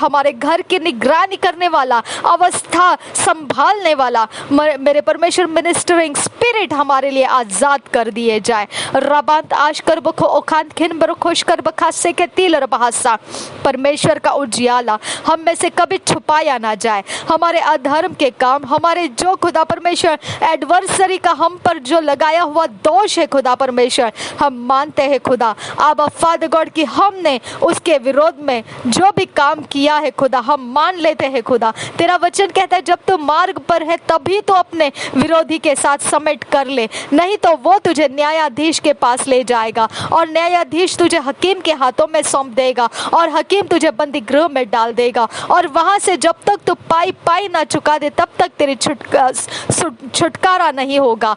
हमारे घर की निगरानी करने वाला, अवस्था संभालने वाला मेरे परमेश्वर मिनिस्टरिंग स्पिरिट हमारे लिए आजाद कर दिए जाए। रबांत आशकर बखो ओखांत खिन बरखोश कर बखासे के तिल रबासा, परमेश्वर का उजियाला हम में से कभी छुपाया ना जाए। हमारे अधर्म के काम, हमारे जो खुदा परमेश्वर एडवर्सरी का हम पर जो लगाया हुआ दोष है खुदा परमेश्वर, हम मानते हैं खुदा आबा फादर गॉड कि हमने उसके विरोध में जो भी काम किया है खुदा, हम मान लेते हैं खुदा। तेरा वचन कहता है जब तू मार्ग पर है तभी तो अपने विरोधी के साथ समेट कर ले, नहीं तो वो तुझे न्यायाधीश के पास ले जाएगा और न्यायाधीश तुझे हकीम के हाथों में सौंप देगा और हकीम तुझे बंदी गृह में डाल देगा और वहां से जब तक तू पाई ना चुका दे तब तक तेरी छुटकारा नहीं होगा।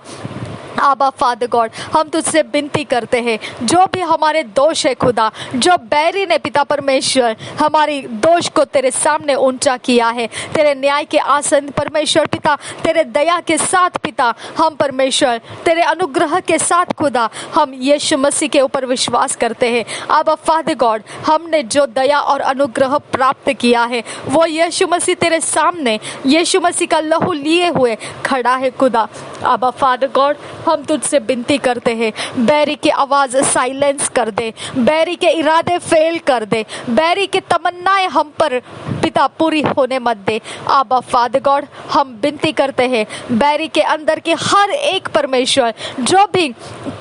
आबा फादर गॉड, हम तुझसे विनती करते हैं जो भी हमारे दोष है खुदा, जो बैरी ने पिता परमेश्वर हमारी दोष को तेरे सामने ऊंचा किया है, तेरे न्याय के आसन परमेश्वर पिता, तेरे दया के साथ पिता, हम परमेश्वर तेरे अनुग्रह के साथ खुदा हम यीशु मसीह के ऊपर विश्वास करते हैं। आबा फादर गॉड, हमने जो दया और अनुग्रह प्राप्त किया है वो यीशु मसीह तेरे सामने यीशु मसीह का लहू लिए हुए खड़ा है खुदा। आबा फादर गॉड, हम तुझसे विनती करते हैं बैरी की आवाज साइलेंस कर दे, बैरी के इरादे फेल कर दे, बैरी की तमन्नाएं हम पर पिता पूरी होने मत दे। आबा फादर गॉड, हम विनती करते हैं बैरी के अंदर के हर एक परमेश्वर जो भी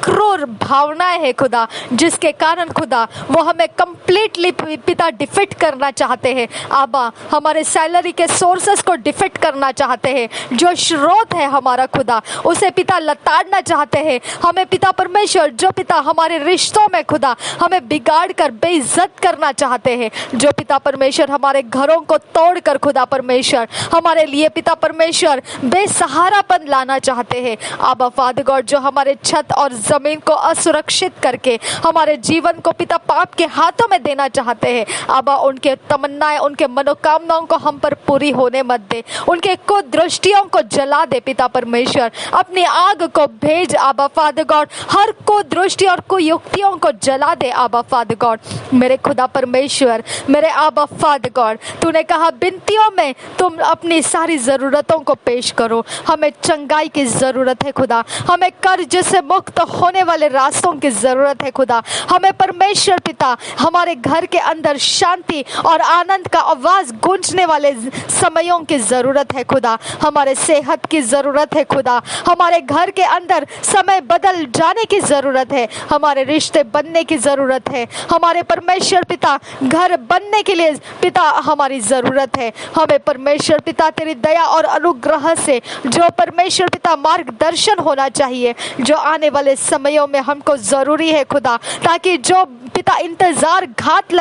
क्रूर भावनाएं है खुदा, जिसके कारण खुदा वो हमें कंप्लीटली पिता डिफीट करना चाहते हैं, आबा हमारे सैलरी के सोर्सेस को डिफीट करना चाहते हैं, जो स्रोत है हमारा खुदा उसे पिता लताड़ना चाहते हैं, हमें पिता परमेश्वर जो पिता हमारे रिश्तों में खुदा हमें बिगाड़ कर बेइज्जत करना चाहते हैं, जो पिता परमेश्वर हमारे घरों को तोड़कर खुदा परमेश्वर हमारे लिए पिता परमेश्वर बेसहारापन लाना चाहते हैं, आबा फादर गॉड जो हमारे छत और जमीन को असुरक्षित करके हमारे जीवन को पिता पाप के हाथों में देना चाहते हैं, आबा उनके तमन्नाएं, उनके मनोकामनाओं को हम पर पूरी होने मत दे, उनके कुदृष्टियों को जला दे पिता परमेश्वर, अपनी आग को भेज आबा फादर गॉड, हर कुदृष्टि और कुयुक्तियों को जला दे आबा फादर गॉड। मेरे खुदा परमेश्वर, मेरे आबा फादर गॉड, तूने कहा विनतियों में तुम अपनी सारी ज़रूरतों को पेश करो, हमें चंगाई की ज़रूरत है खुदा, हमें कर्ज से मुक्त होने वाले रास्तों की ज़रूरत है खुदा, हमें परमेश्वर पिता हमारे घर के अंदर शांति और आनंद का आवाज़ गूंजने वाले समयों की ज़रूरत है खुदा, हमारे सेहत की ज़रूरत है खुदा, हमारे घर के अंदर समय बदल जाने की ज़रूरत है, हमारे रिश्ते बनने की ज़रूरत है, हमारे परमेश्वर पिता घर बनने के लिए पिता हमारी ज़रूरत है, हमें परमेश्वर पिता तेरी दया और अनुग्रह से जो परमेश्वर पिता मार्गदर्शन होना चाहिए, जो आने वाले समयों में हमको ज़रूरी है खुदा, ताकि जो पिता इंतज़ार घात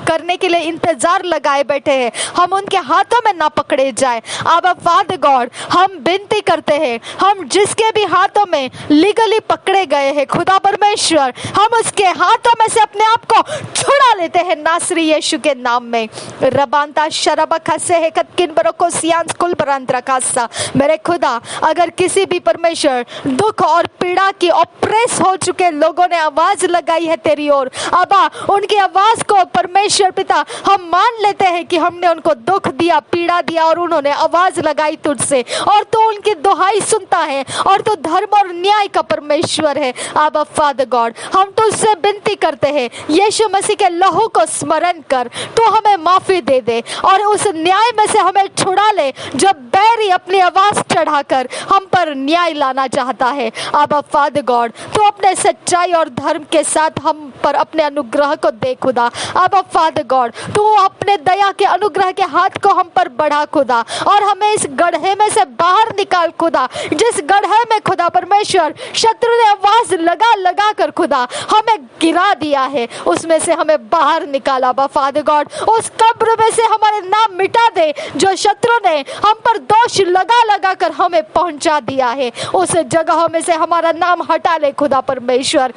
करने के लिए इंतज़ार लगाए बैठे हैं हम उनके हाथों में ना पकड़े जाए। आबा फादर गॉड, हम विनती करते हैं, हम जिसके भी हाथों में लीगली पकड़े गए हैं खुदा परमेश्वर, हम उसके हाथों में से अपने आप को छुड़ा लेते हैं नासरी यीशु के नाम में। रबांता शरबा खसे है कतकिन बरको सियांस कुल बरांतरा खासा। मेरे खुदा, अगर किसी भी परमेश्वर दुख और पीड़ा की ऑप्रेस हो चुके लोगों ने आवाज लगाई है तेरी ओर, अबा उनकी आवाज को परमेश्वर पिता हम मान लेते हैं कि हमने उनको दुख दिया, पीड़ा दिया और उन्होंने आवाज लगाई तुझसे और तू उनकी दुहाई सुनता है और तू धर्म और न्याय का परमेश्वर है। आबा फादर गॉड, हम तुझसे विनती करते हैं यीशु मसीह के लहू को स्मरण कर, तू हमें माफी दे दे और उस न्याय में से हमें छुड़ा ले जब बैरी अपनी आवाज चढ़ाकर हम पर न्याय लाना चाहता है। आबा फादर गॉड, तू अपने सच्चाई और धर्म के साथ हम पर अपने अनुग्रह को दे खुदा। आबा फादर गॉड, तू अपने दया के अनुग्रह के हाथ को हम पर बढ़ा खुदा और हमें इस गड्ढे में से बाहर निकाल खुदा, जिस गड्ढे में खुदा परमेश्वर शत्रु ने आवाज लगा कर खुदा हमें गिरा दिया है, उसमें से हमें बाहर निकाला। आबा फादर गॉड, उस कब्र में से हमारे नाम मिटा दे जो शत्रु ने हम पर दोष लगा कर हमें पहुंचा दिया है, उस जगहों में से हमारा नाम हटा ले खुदा परमेश्वर।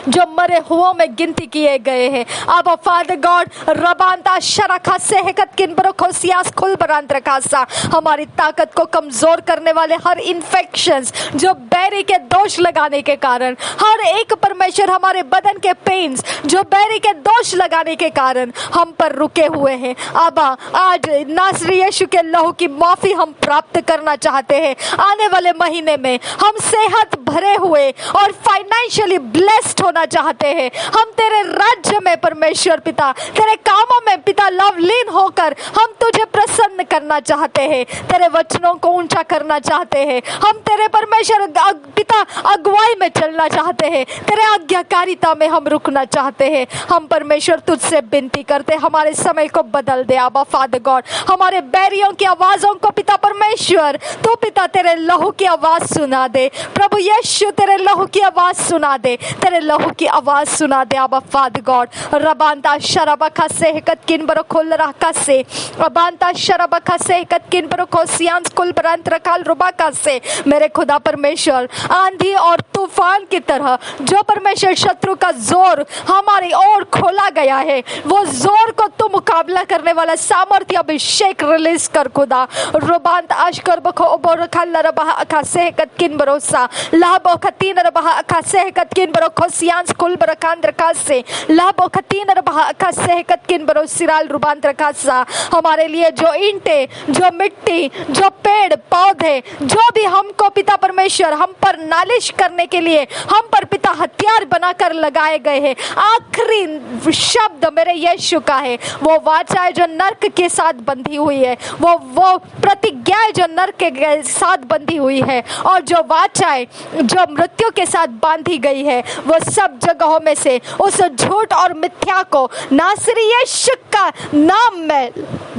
जो मरे हुओं में गिनती किए गए हैं। अब फादर गॉड रबांता शरखा से हेकत किन बरोखोसियास खुल बरांत रखासा, हमारी ताकत को कमजोर करने वाले हर इन्फेक्शंस जो बैरी के दोष लगाने के कारण, हर एक परमेश्वर हमारे बदन के पेन्स जो बैरी के दोष लगाने के कारण हम पर रुके हुए हैं, अब आज नासरी यीशु के लहू की माफी हम प्राप्त करना चाहते हैं। आने वाले महीने में हम सेहत भरे हुए और फाइनेंशियली ब्लेस्ड होना चाहते हैं। हम तेरे राज्य में परमेश्वर पिता, तेरे कामों में पिता लवलीन होकर हम तुझे प्रसन्न करना चाहते हैं, तेरे वचनों को ऊंचा करना चाहते हैं। हम तेरे परमेश्वर पिता अगुवाई में चलना चाहते हैं, तेरे आज्ञाकारिता में हम रुकना चाहते हैं। हम परमेश्वर तुझसे विनती करते, हमारे समय को बदल दे आबा फादर गॉड। हमारे बैरियों की आवाजों को पिता परमेश्वर तू पिता तेरे लहू की आवाज सुना दे। प्रभु यीशु तेरे लहू की आवाज सुना दे, तेरे लहू की आवाज सुना दे आबा फादर गॉड। रबांता शरबखा से हकत किन बरो खोल रखा से, रबांता शरबखा से हकत किन बरो खोसियांस कुल बरंत रखाल रुबाका से, मेरे खुदा परमेश्वर आंधी और तूफान की तरह जो परमेश्वर शत्रु का जोर हमारी ओर खोला गया है, वो जोर को तू मुकाबला करने वाला सामर्थ्य अभिषेक रिलीज कर खुदा। रुबांत आशकर बखो ओबर खल रबहा अखा से हकत किन बरोसा लाबो खतीन रबहा अखा से हकत किन बरो खोसियांस कुल बरकांद रखा से लाबो खतीन रबहा अखा से हकत किन बरो सिराल रुबांत रखा सा। हमारे लिए जो ईंटे, जो मिट्टी, जो पेड़ पौधे, जो भी हमको पिता परमेश्वर हम पर नालिश करने के लिए हम पर पिता हथियार बनाकर लगाए गए हैं, आखिरी शब्द मेरे यीशु का है। वो वाचा है जो नर्क के साथ बंधी हुई है, वो प्रतिज्ञा जो नर्क के साथ बंधी हुई है, और जो वाचाएं जो मृत्यु के साथ बांधी गई है, वो सब जगहों में से उस झूठ और मिथ्या को नासरी यीशु का नाम में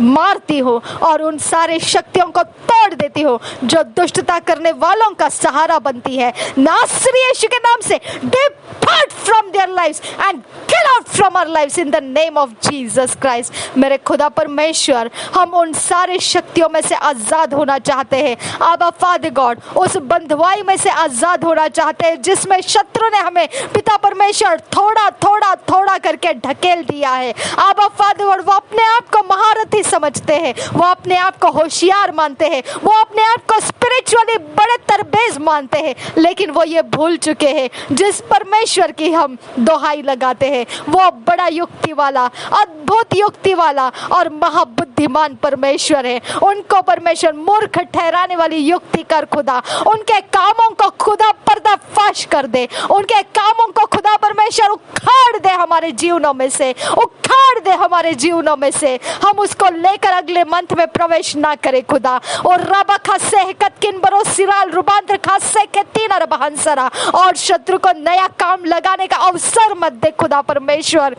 मारती हूँ और उन सारे शक्तियों को तोड़ देती हूँ जो दुष्टता करने वालों का सहारा बनती है। नासरी यीशु के नाम से depart from their lives and get out from our lives in the name of Jesus Christ। मेरे खुदा परमेश्वर हम उन सारे शक्तियों में से आजाद होना चाहते हैं। आबा फादर गॉड उस बंधुआई में से आजाद होना चाहते हैं जिसमें शत्रु ने हमें पिता परमेश्वर थोड़ा थोड़ा थोड़ा करके ढकेल दिया है। आबा फादर गॉड वो अपने आप को महारथी समझते हैं, वो अपने आप को होशियार मानते हैं, वो अपने आप को स्पिरिचुअली बड़े तरबेज मानते हैं, लेकिन वो ये भूल चुके हैं जिस परमेश्वर की हम दोहाई लगाते हैं वो बड़ा युक्ति वाला, अद्भुत युक्ति वाला और महाबुद्धिमान परमेश्वर है। उनको परमेश्वर मूर्ख ठहराने वाली युक्ति कर खुदा, उनके कामों को खुदा पर्दाफाश कर दे, उनके कामों को खुदा परमेश्वर उखाड़ दे हमारे जीवनों में से, उखाड़ दे हमारे जीवनों में से। हम उसको लेकर अगले मंथ में प्रवेश ना करें खुदा। और रबा खासे हकत किन बरो सिराल रुबांतर खासे के तीन अरबहंसरा, और शत्रु को नया काम लगाने का अवसर मत दे खुदा परमेश्वर।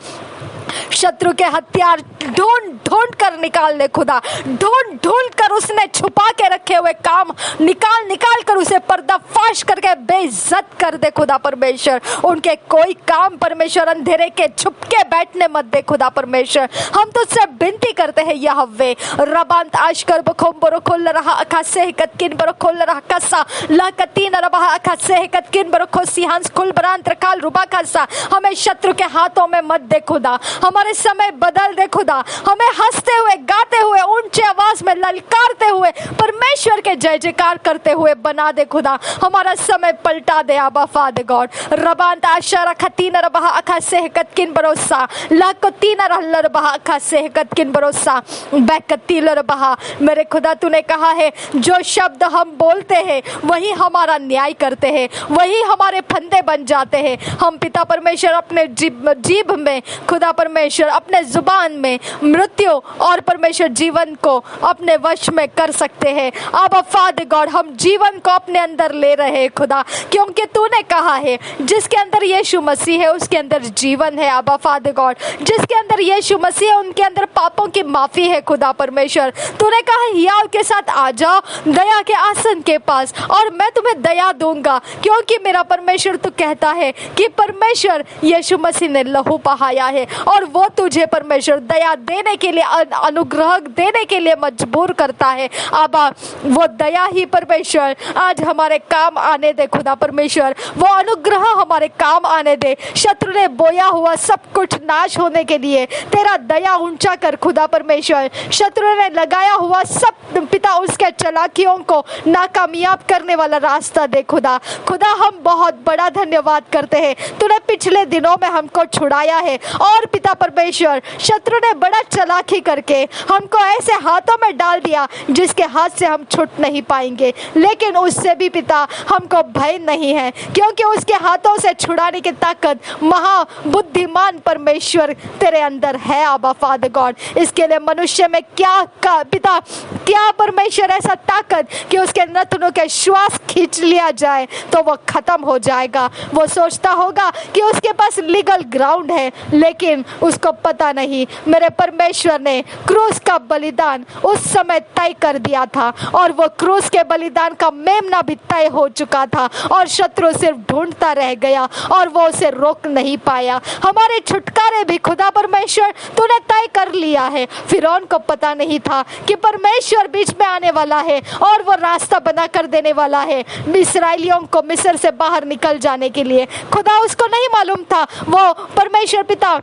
शत्रु के हथियार ढूंढ ढूंढ कर निकाल ले खुदा, ढूंढ ढूंढ कर उसने छुपा के रखे हुए काम निकाल निकाल कर उसे पर्दाफाश करके बेइज्जत कर दे खुदा परमेश्वर। उनके कोई काम परमेश्वर अंधेरे के छुप के बैठने मत दे खुदा परमेश्वर। हम तुझसे विनती करते हैं यहोवे रबांत आशकर बखोम बरो खोल रहा अखा से हकत किन बरो खोल रहा कसा ला कतीन रबा अखा से हकत किन बरो खोसी हंस खुल बरांत रखाल रुबा कसा। हमें शत्रु के हाथों में मत दे खुदा, हमारे समय बदल दे खुदा। हमें हंसते हुए, गाते हुए, ऊंचे आवाज में ललकारते हुए, परमेश्वर के जय जयकार करते हुए बना दे खुदा। हमारा समय पलटा दे आबा फादर गॉड। रबांत आशा खतीन रबा अखा से हकत किन भरोसा लाको तीन रबा अखा से हकत किन भरोसा बैकतील रबा। मेरे खुदा तूने कहा है जो शब्द हम बोलते हैं वही हमारा न्याय करते हैं, वही हमारे फंदे बन जाते हैं। हम पिता परमेश्वर अपने जीभ में खुदा परमेश्वर अपने जुबान में मृत्यु और परमेश्वर जीवन को अपने वश में कर सकते हैं। अब फादर गॉड हम जीवन को अपने अंदर ले रहे हैं खुदा, क्योंकि तूने कहा है जिसके अंदर यीशु मसीह है उसके अंदर जीवन है। अब फादर गॉड जिसके अंदर यीशु मसीह है उनके अंदर पापों की माफी है खुदा परमेश्वर। तूने कहा हियाव के साथ आ जाओ दया के आसन के पास और मैं तुम्हें दया दूंगा, क्योंकि मेरा परमेश्वर तू कहता है कि परमेश्वर यीशु मसीह ने लहू बहाया है और वो तुझे परमेश्वर दया देने के लिए, अनुग्रह देने के लिए मजबूर करता है। आबा वो दया ही परमेश्वर आज हमारे काम आने दे खुदा परमेश्वर, वो अनुग्रह हमारे काम आने दे। शत्रु ने बोया हुआ सब कुछ नाश होने के लिए तेरा दया ऊंचा कर खुदा परमेश्वर। शत्रु ने लगाया हुआ सब पिता उसके चालाकियों को नाकामयाब करने वाला रास्ता दे खुदा। खुदा हम बहुत बड़ा धन्यवाद करते हैं, तूने पिछले दिनों में हमको छुड़ाया है और पिता परमेश्वर शत्रु ने बड़ा चालाकी करके हमको ऐसे हाथों में डाल दिया जिसके हाथ से हम छूट नहीं पाएंगे। लेकिन उससे भी पिता हमको भय नहीं है, क्योंकि उसके हाथों से छुड़ाने की ताकत महाबुद्धिमान परमेश्वर तेरे अंदर है। आबा फादर गॉड, इसके लिए मनुष्य में पिता क्या परमेश्वर ऐसा ताकत कि उसके नथनों के श्वास खींच लिया जाए तो वो खत्म हो जाएगा। वो सोचता होगा कि उसके पास लीगल ग्राउंड है, लेकिन उसको पता नहीं मेरे परमेश्वर ने क्रूस का बलिदान उस समय तय कर दिया था और वो क्रूस के बलिदान का मेमना भी तय हो चुका था और शत्रु सिर्फ ढूंढता रह गया और वो उसे रोक नहीं पाया। हमारे छुटकारे भी खुदा परमेश्वर तूने तय कर लिया है। फिरौन को पता नहीं था कि परमेश्वर बीच में आने वाला है और वो रास्ता बना कर देने वाला है इस्राएलियों को मिस्र से बाहर निकल जाने के लिए। खुदा उसको नहीं मालूम था वो परमेश्वर पिता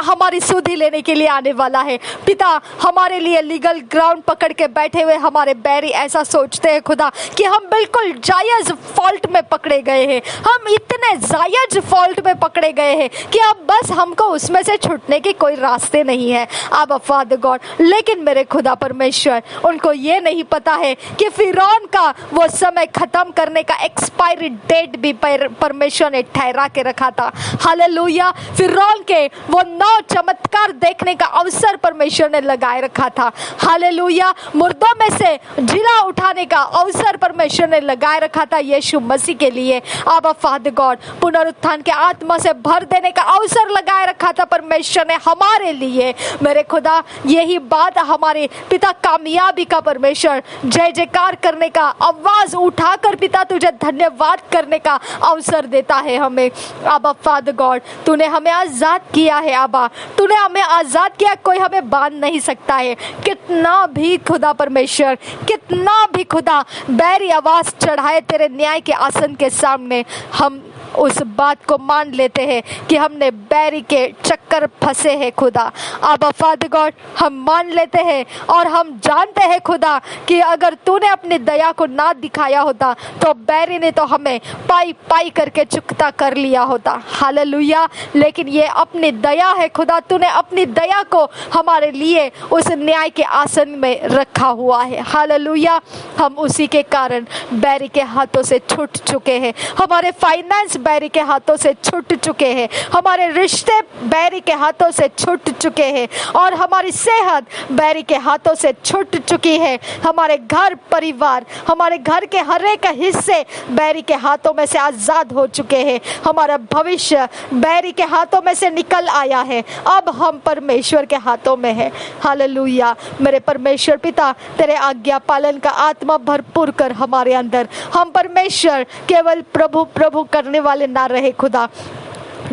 हमारी सुधि लेने के लिए आने वाला है। पिता हमारे लिए लीगल ग्राउंड पकड़ के बैठे हुए हमारे बैरी ऐसा सोचते हैं खुदा कि हम बिल्कुल जायज फॉल्ट में पकड़े गए हैं, हम इतने जायज फॉल्ट में पकड़े गए हैं कि अब बस हमको उसमें से छूटने के कोई रास्ते नहीं है। अब फादर गॉड, लेकिन मेरे खुदा परमेश्वर उनको ये नहीं पता है कि फिरौन का वो समय खत्म करने का एक्सपायरी डेट भी परमेश्वर ने ठहरा के रखा था। हालेलुया। फिरौन के वो 9 चमत्कार देखने का अवसर परमेश्वर ने लगाए रखा था। हालेलुया। मुर्दों में से जिला उठाने का अवसर परमेश्वर ने लगाए रखा था यीशु मसीह के लिए। आबा फादर गॉड, पुनरुत्थान के आत्मा से भर देने का अवसर लगाए रखा था परमेश्वर ने हमारे लिए। मेरे खुदा, यही बात हमारे पिता कामयाबी का परमेश्वर जय जयकार करने का आवाज उठाकर पिता तुझे धन्यवाद करने का अवसर देता है हमें। आबा फादर गॉड, तूने हमें आजाद किया है। आबा, तूने हमें आजाद किया, कोई हमें बांध नहीं सकता है। कितना भी खुदा परमेश्वर, कितना भी खुदा बैरी आवाज चढ़ाए तेरे न्याय के आसन के सामने, हम उस बात को मान लेते हैं कि हमने बैरी के चक्कर फंसे हैं खुदा। आबा फादर गॉड, हम मान लेते हैं और हम जानते हैं खुदा कि अगर तूने अपनी दया को ना दिखाया होता तो बैरी ने तो हमें पाई पाई करके चुकता कर लिया होता। हालेलुया। लेकिन ये अपनी दया है खुदा, तूने अपनी दया को हमारे लिए उस न्याय के आसन में रखा हुआ है। हालेलुया। हम उसी के कारण बैरी के हाथों से छूट चुके हैं। हमारे फाइनेंस बैरी के हाथों से छूट चुके हैं, हमारे रिश्ते बैरी के हाथों से छूट चुके हैं और हमारी सेहत बैरी के हाथों से छूट चुकी है। हमारे घर परिवार, हमारे घर के हर एक हिस्से बैरी के हाथों में से आजाद हो चुके हैं। हमारा भविष्य बैरी के हाथों में से निकल आया है, अब हम परमेश्वर के हाथों में है। हालेलुया। मेरे परमेश्वर पिता, तेरे आज्ञा पालन का आत्मा भरपूर कर हमारे अंदर। हम परमेश्वर केवल प्रभु प्रभु करने वाले ना रहे खुदा।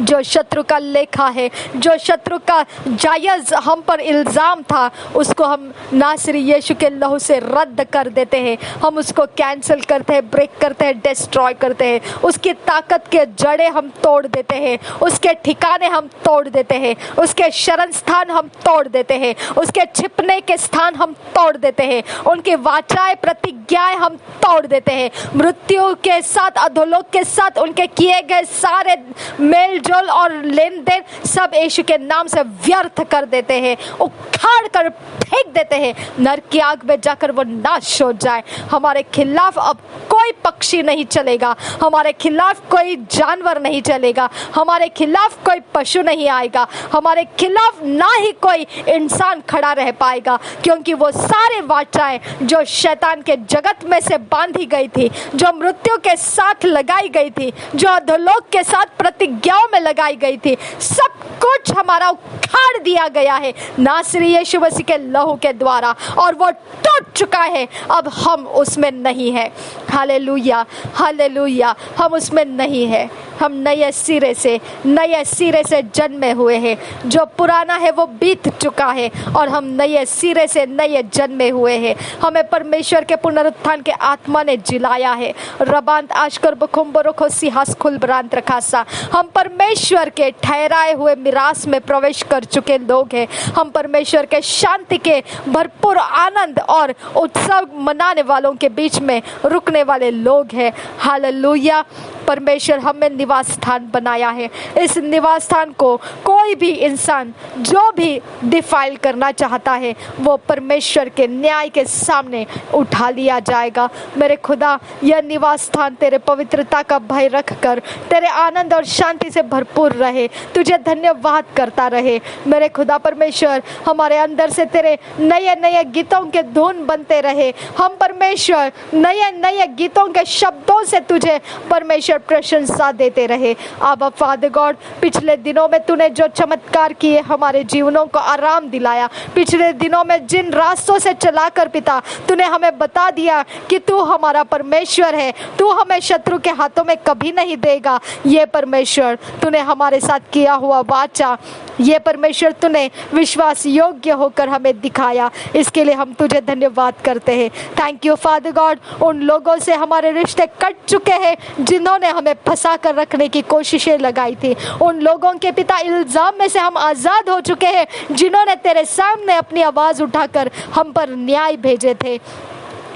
जो शत्रु का लेखा है, जो शत्रु का जायज हम पर इल्ज़ाम था, उसको हम नासरी यीशु के लहू से रद्द कर देते हैं। हम उसको कैंसिल करते हैं, ब्रेक करते हैं, डिस्ट्रॉय करते हैं। उसकी ताकत के जड़ें हम तोड़ देते हैं, उसके ठिकाने हम तोड़ देते हैं, उसके शरण स्थान हम तोड़ देते हैं, उसके छिपने के स्थान हम तोड़ देते हैं, उनकी वाचाएं प्रतिज्ञाएं हम तोड़ देते हैं। मृत्यु के साथ, अधोलोक के साथ उनके किए गए सारे मेल जोल और लेन देन सब यीशु के नाम से व्यर्थ कर देते हैं, उखाड़ कर फेंक देते हैं। नरक की आग में जाकर वो नाश हो जाए। हमारे खिलाफ अब कोई पक्षी नहीं चलेगा, हमारे खिलाफ कोई जानवर नहीं चलेगा, हमारे खिलाफ कोई पशु नहीं आएगा, हमारे खिलाफ ना ही कोई इंसान खड़ा रह पाएगा, क्योंकि वो सारे वाचाएं जो शैतान के जगत में से बांधी गई थी, जो मृत्यु के साथ लगाई गई थी, जो अधोलोक के साथ प्रतिज्ञाओं में लगाई गई थी, सब कुछ हमारा उखाड़ दिया गया है नासरी यीशु मसीह के लहू के द्वारा, और वो टूट चुका है। अब हम उसमें नहीं है। हालेलुया। Hallelujah, hallelujah. हम उसमें नहीं है, हम नए सिरे से जन्मे हुए हैं। जो पुराना है वो बीत चुका है और हम नए सिरे से नए जन्मे हुए हैं। हमें परमेश्वर के पुनरुत्थान के आत्मा ने जिलाया है। रबांत आशकर बखुम्बरो सिहास खुलब्रांत रखासा। हम परमेश्वर के ठहराए हुए मिरास में प्रवेश कर चुके लोग हैं। हम परमेश्वर के शांति के भरपूर आनंद और उत्सव मनाने वालों के बीच में रुकने वाले लोग हैं। हालेलुया। परमेश्वर हमें निवास स्थान बनाया है। इस निवास स्थान को कोई भी इंसान जो भी डिफाइल करना चाहता है वो परमेश्वर के न्याय के सामने उठा लिया जाएगा। मेरे खुदा, यह निवास स्थान तेरे पवित्रता का भय रखकर तेरे आनंद और शांति से भरपूर रहे, तुझे धन्यवाद करता रहे। मेरे खुदा परमेश्वर, हमारे अंदर से तेरे नए नए गीतों के धुन बनते रहे। हम परमेश्वर नए नए गीतों के शब्दों से तुझे परमेश्वर प्रशंसा देते रहे। आबा फादर गॉड, पिछले दिनों में तूने जो चमत्कार किए, हमारे जीवनों को आराम दिलाया। पिछले दिनों में जिन रास्तों से चलाकर पिता तूने हमें बता दिया कि तू हमारा परमेश्वर है, तू हमें शत्रु के हाथों में कभी नहीं देगा। ये परमेश्वर तूने हमारे साथ किया हुआ वाचा, ये परमेश्वर तूने विश्वास योग्य होकर हमें दिखाया, इसके लिए हम तुझे धन्यवाद करते हैं। Thank you father God. उन लोगों से हमारे रिश्ते कट चुके हैं जिन्होंने हमें फंसा कर रखने की कोशिशें लगाई थी। उन लोगों के पिता इल्जाम में से हम आज़ाद हो चुके हैं जिन्होंने तेरे सामने अपनी आवाज़ उठाकर हम पर न्याय भेजे थे।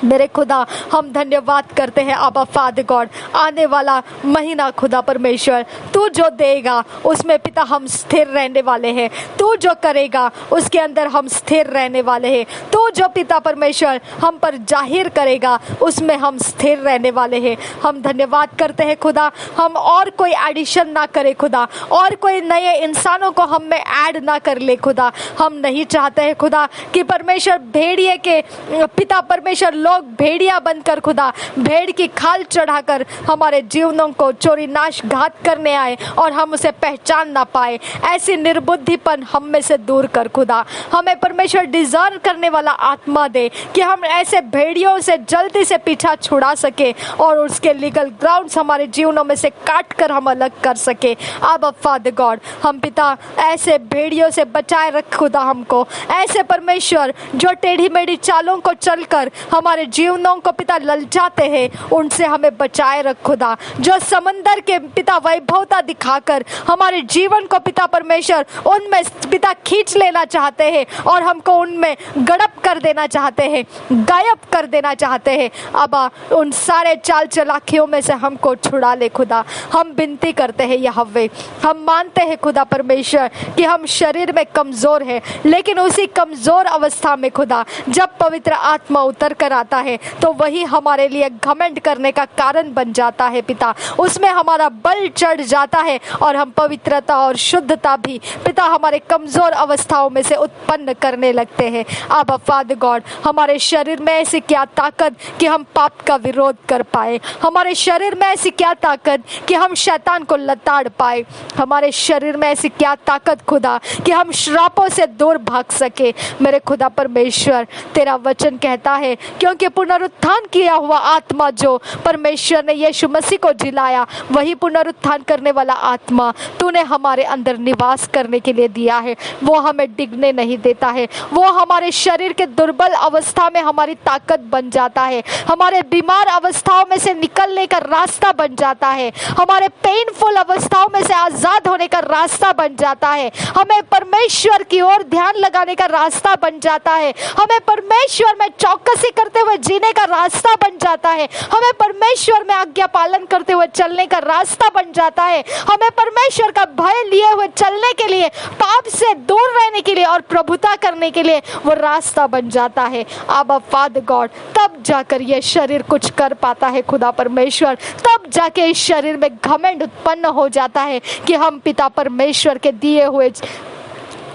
मेरे खुदा, हम धन्यवाद करते हैं आबा फादर गॉड। आने वाला महीना खुदा परमेश्वर तू जो देगा उसमें पिता हम स्थिर रहने वाले हैं। तू जो करेगा उसके अंदर हम स्थिर रहने वाले हैं। तू जो पिता परमेश्वर हम पर जाहिर करेगा उसमें हम स्थिर रहने वाले हैं। हम धन्यवाद करते हैं खुदा। हम और कोई एडिशन ना करे खुदा, और कोई नए इंसानों को हम में ऐड ना कर ले खुदा। हम नहीं चाहते हैं खुदा कि परमेश्वर भेड़िए के पिता परमेश्वर लोग भेड़िया बनकर खुदा भेड़ की खाल चढ़ाकर हमारे जीवनों को चोरी नाश घात करने आए और हम उसे पहचान ना पाए। ऐसी निर्बुद्धिपन हम में से दूर कर खुदा। हमें परमेश्वर डिजर्व करने वाला आत्मा दे कि हम ऐसे भेड़ियों से जल्दी से पीछा छुड़ा सके और उसके लीगल ग्राउंड्स हमारे जीवनों में से काट कर हम अलग कर सके। अब फादर गॉड, हम पिता ऐसे भेड़ियों से बचाए रख खुदा हमको। ऐसे परमेश्वर जो टेढ़ी मेढ़ी चालों को चलकर हमारे जीवनों को पिता ललचाते हैं, उनसे हमें बचाए रख खुदा। जो समंदर के पिता वैभवता दिखाकर हमारे जीवन को पिता परमेश्वर उनमें पिता खींच लेना चाहते हैं और हमको उनमें गड़प कर देना चाहते हैं, गायब कर देना चाहते हैं, अबा उन सारे चाल चलाकियों में से हमको छुड़ा ले खुदा। हम विनती करते हैं यहोवे, हम मानते हैं खुदा परमेश्वर कि हम शरीर में कमजोर हैं, लेकिन उसी कमजोर अवस्था में खुदा जब पवित्र आत्मा उतर कर आता है तो वही हमारे लिए घमंड करने का कारण बन जाता है पिता। उसमें हमारा बल चढ़ जाता है और हम पवित्रता और शुद्धता भी पिता हमारे कमजोर अवस्थाओं में से उत्पन्न करने लगते हैं। अब फादर गॉड, हमारे शरीर में ऐसी क्या ताकत कि हम पाप का विरोध कर पाए। हमारे शरीर में ऐसी क्या ताकत कि हम शैतान को लताड़ पाए। हमारे शरीर में ऐसी क्या ताकत खुदा कि हम श्रापों से दूर भाग सके। मेरे खुदा परमेश्वर, तेरा वचन कहता है क्योंकि पुनरुत्थान किया हुआ आत्मा जो परमेश्वर ने यीशु मसीह को जिलाया, वही पुनरुत्थान करने वाला आत्मा तूने हमारे अंदर निवास करने के लिए दिया है। वो हमें डिगने नहीं देता है, वो हमारे शरीर के दुर्बल अवस्था में हमारी ताकत बन जाता है, हमारे बीमार अवस्थाओं में से निकलने का रास्ता बन जाता है, हमारे पेनफुल अवस्थाओं में से आजाद होने का रास्ता बन जाता है, हमें परमेश्वर की ओर ध्यान लगाने का रास्ता बन जाता है, हमें परमेश्वर में चौकसी करते हुए जीने का रास्ता बन जाता है, हमें परमेश्वर में आज्ञा पालन करते हुए चलने का रास्ता बन जाता है, हमें परमेश्वर का भय लिए हुए चलने के लिए, पाप से दूर रहने के लिए और प्रभुता करने के लिए वो रास्ता बन जाता है। अब फादर गॉड, तब जाकर ये शरीर कुछ कर पाता है खुदा परमेश्वर। तब जाके इस शरीर में घमंड उत्पन्न हो जाता है कि हम पिता परमेश्वर के दिए हुए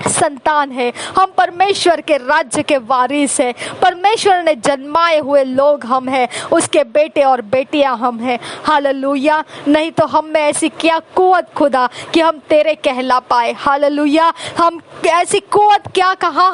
संतान है, हम परमेश्वर के राज्य के वारिस है। परमेश्वर ने जन्माए हुए लोग हम हैं, उसके बेटे और बेटियां हम हैं। हालेलुया। नहीं तो हम में ऐसी क्या कुव्वत खुदा कि हम तेरे कहला पाए। हालेलुया। हम ऐसी कुव्वत क्या कहाँ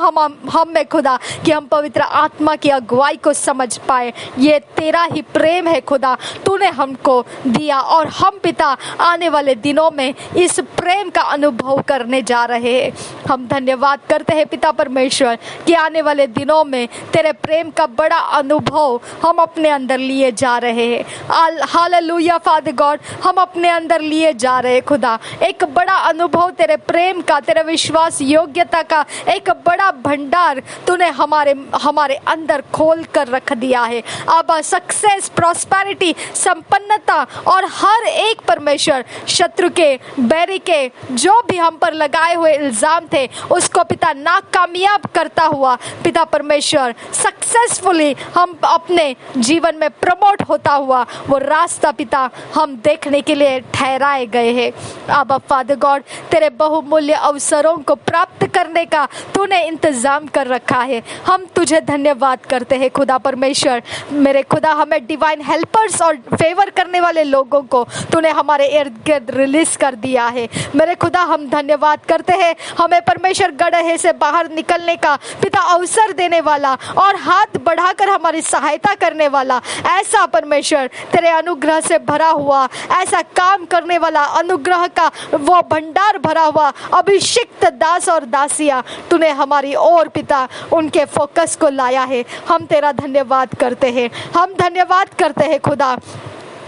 हम में खुदा कि हम पवित्र आत्मा की अगुवाई को समझ पाए। ये तेरा ही प्रेम है खुदा, तूने हमको दिया और हम पिता आने वाले दिनों में इस प्रेम का अनुभव करने जा रहे हैं। हम धन्यवाद करते हैं पिता परमेश्वर कि आने वाले दिनों में तेरे प्रेम का बड़ा अनुभव हम अपने अंदर लिए जा रहे हैं। हालेलुया फादर गॉड, हम अपने अंदर लिए जा रहे हैं खुदा। एक बड़ा अनुभव तेरे प्रेम का, तेरे विश्वास योग्यता का एक बड़ा भंडार तूने हमारे अंदर खोल कर रख दिया है। अब सक्सेस, प्रॉस्पेरिटी, संपन्नता और हर एक परमेश्वर शत्रु के, बैरी के जो भी हम पर लगाए हुए इल्जाम थे उसको पिता नाकामयाब करता हुआ पिता परमेश्वर सक्सेसफुली हम अपने जीवन में प्रमोट होता हुआ वो रास्ता पिता हम देखने के लिए ठहराए गए हैं। अब फादर गॉड, तेरे बहुमूल्य अवसरों को प्राप्त करने का तूने इंतजाम कर रखा है। हम तुझे धन्यवाद करते हैं खुदा परमेश्वर। मेरे खुदा, हमें डिवाइन हेल्पर्स और फेवर करने वाले लोगों को तूने हमारे इर्द गिर्द रिलीज कर दिया है। मेरे खुदा, हम धन्यवाद करते हैं, हमें परमेश्वर गड्ढे से बाहर निकलने का पिता अवसर देने वाला और हाथ बढ़ाकर हमारी सहायता करने वाला ऐसा परमेश्वर तेरे अनुग्रह से भरा हुआ, ऐसा काम करने वाला अनुग्रह का वो भंडार भरा हुआ अभिषिक्त दास और दासियां तूने हमारी ओर पिता उनके फोकस को लाया है। हम तेरा धन्यवाद करते हैं, हम धन्यवाद करते हैं खुदा।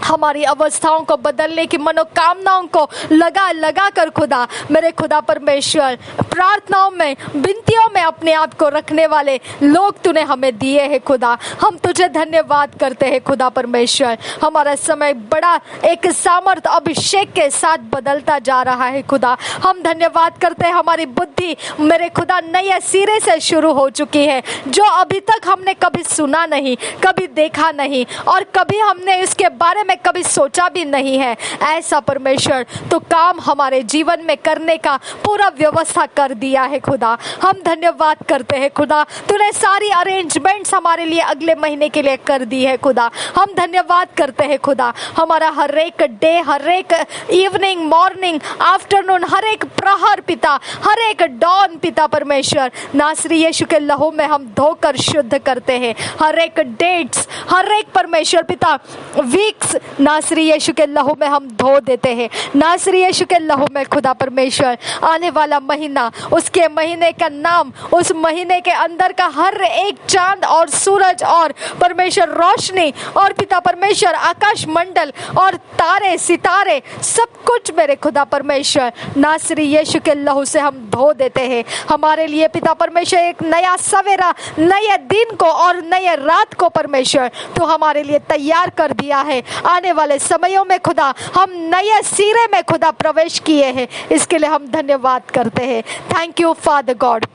हमारी अवस्थाओं को बदलने की मनोकामनाओं को लगा कर खुदा, मेरे खुदा परमेश्वर, प्रार्थनाओं में, विनतियों में अपने आप को रखने वाले लोग तूने हमें दिए हैं खुदा। हम तुझे धन्यवाद करते हैं खुदा परमेश्वर। हमारा समय बड़ा एक सामर्थ अभिषेक के साथ बदलता जा रहा है खुदा। हम धन्यवाद करते हैं, हमारी बुद्धि मेरे खुदा नए सिरे से शुरू हो चुकी है, जो अभी तक हमने कभी सुना नहीं, कभी देखा नहीं और कभी हमने इसके बारे में कभी सोचा भी नहीं है। ऐसा परमेश्वर तो काम हमारे जीवन में करने का पूरा व्यवस्था कर दिया है खुदा। हम धन्यवाद करते हैं खुदा, तूने सारी अरेंजमेंट्स हमारे लिए अगले महीने के लिए कर दी है खुदा। हम धन्यवाद करते हैं खुदा। हमारा हर एक डे, हर एक इवनिंग, मॉर्निंग, आफ्टरनून, हर एक प्रहर पिता, हर एक डॉन पिता परमेश्वर नासरी यीशु के लहू में हम धोकर शुद्ध करते हैं। हर एक डेट्स, हर एक परमेश्वर पिता वीक्स नासरी यीशु के लहू में हम धो देते हैं। नासरी यीशु के लहू में खुदा परमेश्वर आने वाला महीना, उसके महीने का नाम, उस महीने के अंदर का हर एक चांद और सूरज और परमेश्वर रोशनी और पिता परमेश्वर आकाश मंडल और तारे सितारे सब कुछ मेरे खुदा परमेश्वर नासरी यीशु के लहू से हम धो देते हैं। हमारे लिए पिता परमेश्वर एक नया सवेरा, नए दिन को और नए रात को परमेश्वर तो हमारे लिए तैयार कर दिया है। आने वाले समयों में खुदा हम नए सिरे में खुदा प्रवेश किए हैं, इसके लिए हम धन्यवाद करते हैं। थैंक यू फादर गॉड,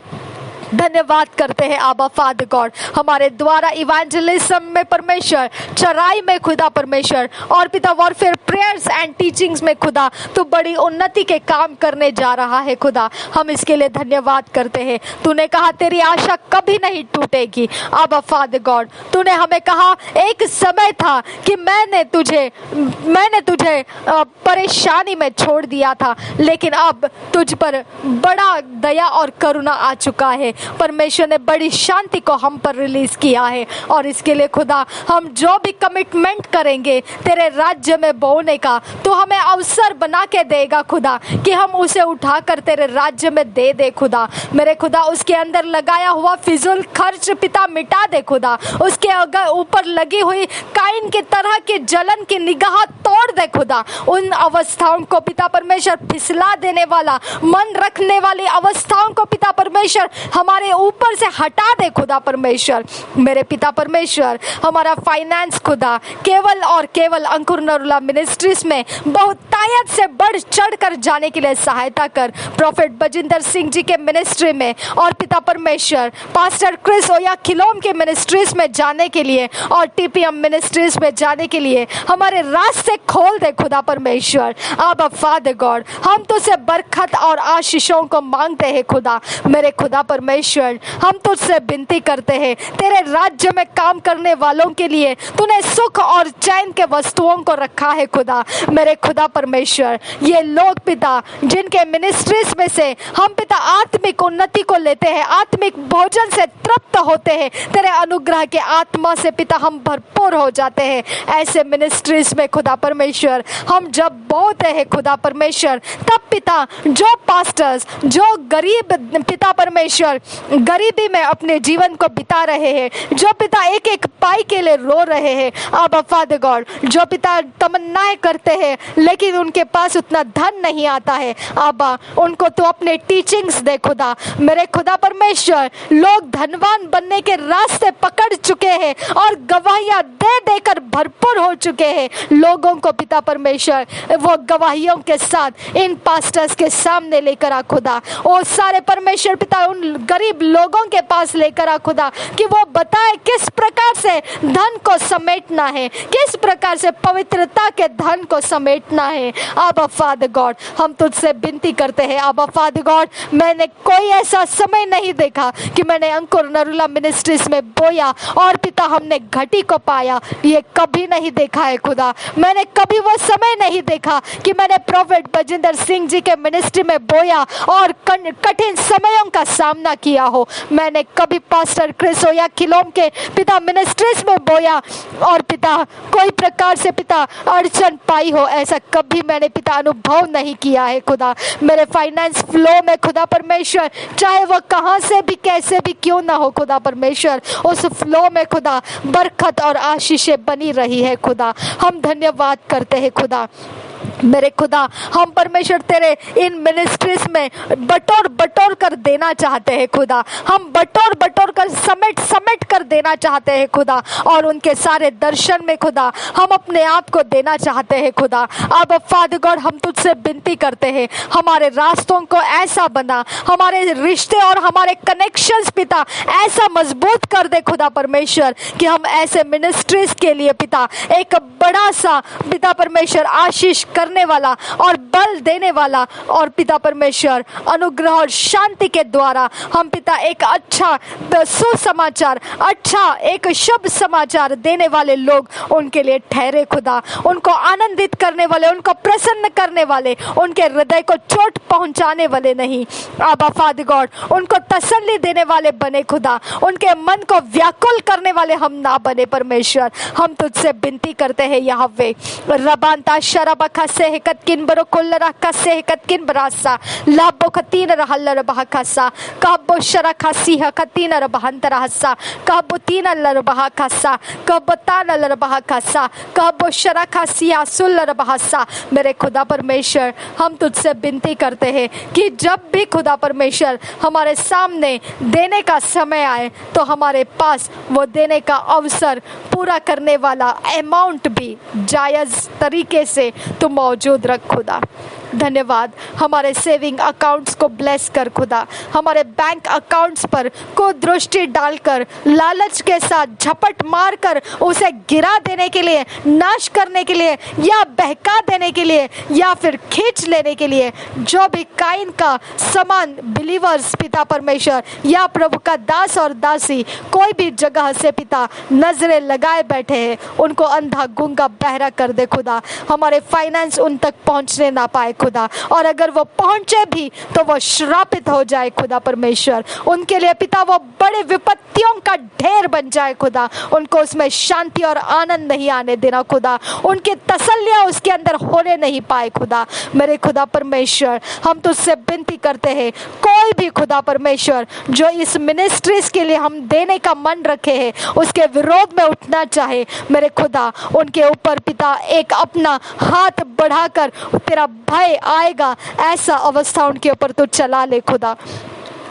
धन्यवाद करते हैं आबा फादर गॉड। हमारे द्वारा इवेंजलिज्म में परमेश्वर, चराई में खुदा परमेश्वर और पिता वॉरफेयर प्रेयर्स एंड टीचिंग्स में खुदा तो बड़ी उन्नति के काम करने जा रहा है खुदा। हम इसके लिए धन्यवाद करते हैं। तूने कहा तेरी आशा कभी नहीं टूटेगी आबा फादर गॉड। तूने हमें कहा एक समय था कि मैंने तुझे परेशानी में छोड़ दिया था, लेकिन अब तुझ पर बड़ा दया और करुणा आ चुका है। परमेश्वर ने बड़ी शांति को हम पर रिलीज किया है और इसके लिए खुदा हम जो भी कमिटमेंट करेंगे तेरे राज्य में बोने का तो हमें अवसर बना के देगा खुदा कि हम उसे उठाकर तेरे राज्य में दे दे खुदा। मेरे खुदा उसके अंदर लगाया हुआ फिजूल खर्च पिता मिटा दे खुदा। उसके ऊपर लगी हुई काइन की तरह की जलन की निगाह तोड़ दे खुदा। उन अवस्थाओं को पिता परमेश्वर फिसला देने वाला, मन रखने वाली अवस्थाओं को पिता परमेश्वर हमारे ऊपर से हटा दे खुदा परमेश्वर। मेरे पिता परमेश्वर हमारा फाइनेंस खुदा केवल और केवल अंकुर नरुला मिनिस्ट्रीज में बहुत तायत से बढ़ चढ़ कर जाने के लिए सहायता कर। प्रॉफेट बजिंदर सिंह जी के मिनिस्ट्री में और पिता परमेश्वर पास्टर क्रिस ओया खिलोम के मिनिस्ट्रीज में जाने के लिए और टीपीएम मिनिस्ट्रीज में जाने के लिए हमारे रास्ते खोल दे खुदा परमेश्वर। अब फादर गॉड, हम तुझसे बरकत और आशीषों को मांगते हैं खुदा। मेरे खुदा परमेश्वर, हम तुझसे विनती करते हैं, तेरे राज्य में काम करने वालों के लिए तूने सुख और चैन के वस्तुओं को रखा है खुदा। मेरे खुदा परमेश्वर, ये लोग पिता जिनके मिनिस्ट्रीज में से हम पिता आत्मिक उन्नति को लेते हैं, आत्मिक भोजन से तृप्त होते हैं, तेरे अनुग्रह के आत्मा से पिता हम भरपूर हो जाते हैं, ऐसे मिनिस्ट्रीज में खुदा परमेश्वर हम जब बोलते हैं खुदा परमेश्वर, तब पिता जो पास्टर्स जो गरीब पिता परमेश्वर गरीबी में अपने जीवन को बिता रहे हैं, जो पिता एक एक पाई के लिए रो रहे हैं, अब फादर गॉड जो पिता तमन्नाएं करते हैं लेकिन उनके पास उतना धन नहीं आता है, अब उनको तो अपने टीचिंग्स दे खुदा। मेरे खुदा परमेश्वर, लोग धनवान बनने के रास्ते पकड़ चुके हैं और गवाहियां दे देकर भरपूर हो चुके हैं लोगों को पिता परमेश्वर, वो गवाहियों के साथ इन पास्टर्स के सामने लेकर आ खुदा। वो सारे परमेश्वर पिता उन गरीब लोगों के पास लेकर आ खुदा कि वो बताए किस प्रकार से धन को समेटना है, किस प्रकार से पवित्रता के धन को समेटना है। अब फादर गॉड हम तुझसे विनती करते हैं, अब फादर गॉड मैंने कोई ऐसा समय नहीं देखा कि मैंने अंकुर नरुला मिनिस्ट्रीज में बोया और पिता हमने घटी को पाया, ये कभी नहीं देखा है खुदा। मैंने कभी वो समय नहीं देखा कि मैंने प्रोफेट बजिंदर सिंह जी के मिनिस्ट्री में बोया और कठिन समयों का सामना किया हो। मैंने कभी पास्टर क्रिसो या खिलोम के पिता मिनिस्ट्रीज में बोया और पिता कोई प्रकार से पिता अड़चन पाई हो, ऐसा कभी मैंने पिता अनुभव नहीं किया है खुदा। मेरे फाइनेंस फ्लो में खुदा परमेश्वर, चाहे वो कहाँ से भी कैसे भी क्यों ना हो खुदा परमेश्वर, उस फ्लो में खुदा बरकत और आशीषें बनी रही है खुदा। हम धन्यवाद करते हैं खुदा। मेरे खुदा हम परमेश्वर तेरे इन मिनिस्ट्रीज में बटोर बटोर कर देना चाहते हैं खुदा, हम बटोर बटोर कर समेट समेट कर देना चाहते हैं खुदा, और उनके सारे दर्शन में खुदा हम अपने आप को देना चाहते हैं खुदा। अब फादर गॉड हम तुझसे विनती करते हैं, हमारे रास्तों को ऐसा बना, हमारे रिश्ते और हमारे कनेक्शंस पिता ऐसा मजबूत कर दे खुदा परमेश्वर कि हम ऐसे मिनिस्ट्रीज के लिए पिता एक बड़ा सा पिता परमेश्वर आशीष करने वाला और बल देने वाला और पिता परमेश्वर अनुग्रह और शांति के द्वारा हम पिता एक अच्छा सुसमाचार, अच्छा एक शुभ समाचार देने वाले लोग उनके लिए ठहरे खुदा, उनको आनंदित करने वाले, उनको प्रसन्न करने वाले, उनके हृदय को चोट पहुंचाने वाले नहीं। आबा फादर गॉड उनको तसल्ली देने वाले बने खुदा, उनके मन को व्याकुल करने वाले हम ना बने परमेश्वर। हम तुझसे विनती करते हैं यहोवे रबांता शरबखा से कतकिन बरो कोल्लरा कसे कतकिन बरासा लाबो खतीन रहल्लर बहकसा काबो शरखा सिह खतीन रहंतर हसा काबो तीन लर बहकसा काबो तान लर बहकसा काबो शरखा सिया सुल्लर बहसा। मेरे खुदा परमेश्वर हम तुझसे विनती करते हैं कि जब भी खुदा परमेश्वर हमारे सामने देने का समय आए तो हमारे पास वो देने का अवसर पूरा करने वाला अमाउंट भी जायज़ तरीके से तो मौजूद रख खुदा। धन्यवाद। हमारे सेविंग अकाउंट्स को ब्लेस कर खुदा, हमारे बैंक अकाउंट्स पर को दृष्टि डालकर लालच के साथ झपट मारकर उसे गिरा देने के लिए, नाश करने के लिए या बहका देने के लिए या फिर खींच लेने के लिए जो भी काइन का समान बिलीवर्स पिता परमेश्वर या प्रभु का दास और दासी कोई भी जगह से पिता नजरें लगाए बैठे हैं, उनको अंधा गूंगा बहरा कर दे खुदा। हमारे फाइनेंस उन तक पहुंचने ना पाए खुदा, और अगर वो पहुंचे भी तो वो श्रापित हो जाए खुदा परमेश्वर। उनके लिए पिता वो बड़े विपत्तियों का ढेर बन जाए खुदा, उनको उसमें शांति और आनंद नहीं आने देना खुदा, उनकी तसल्लियां उसके अंदर होने नहीं पाए खुदा। मेरे खुदा परमेश्वर हम तुझसे विनती करते हैं, कोई भी खुदा परमेश्वर जो इस मिनिस्ट्रीज के लिए हम देने का मन रखे है उसके विरोध में उठना चाहे, मेरे खुदा उनके ऊपर पिता एक अपना हाथ बढ़ाकर तेरा भय आएगा, ऐसा अवस्था उनके ऊपर तो चला ले खुदा।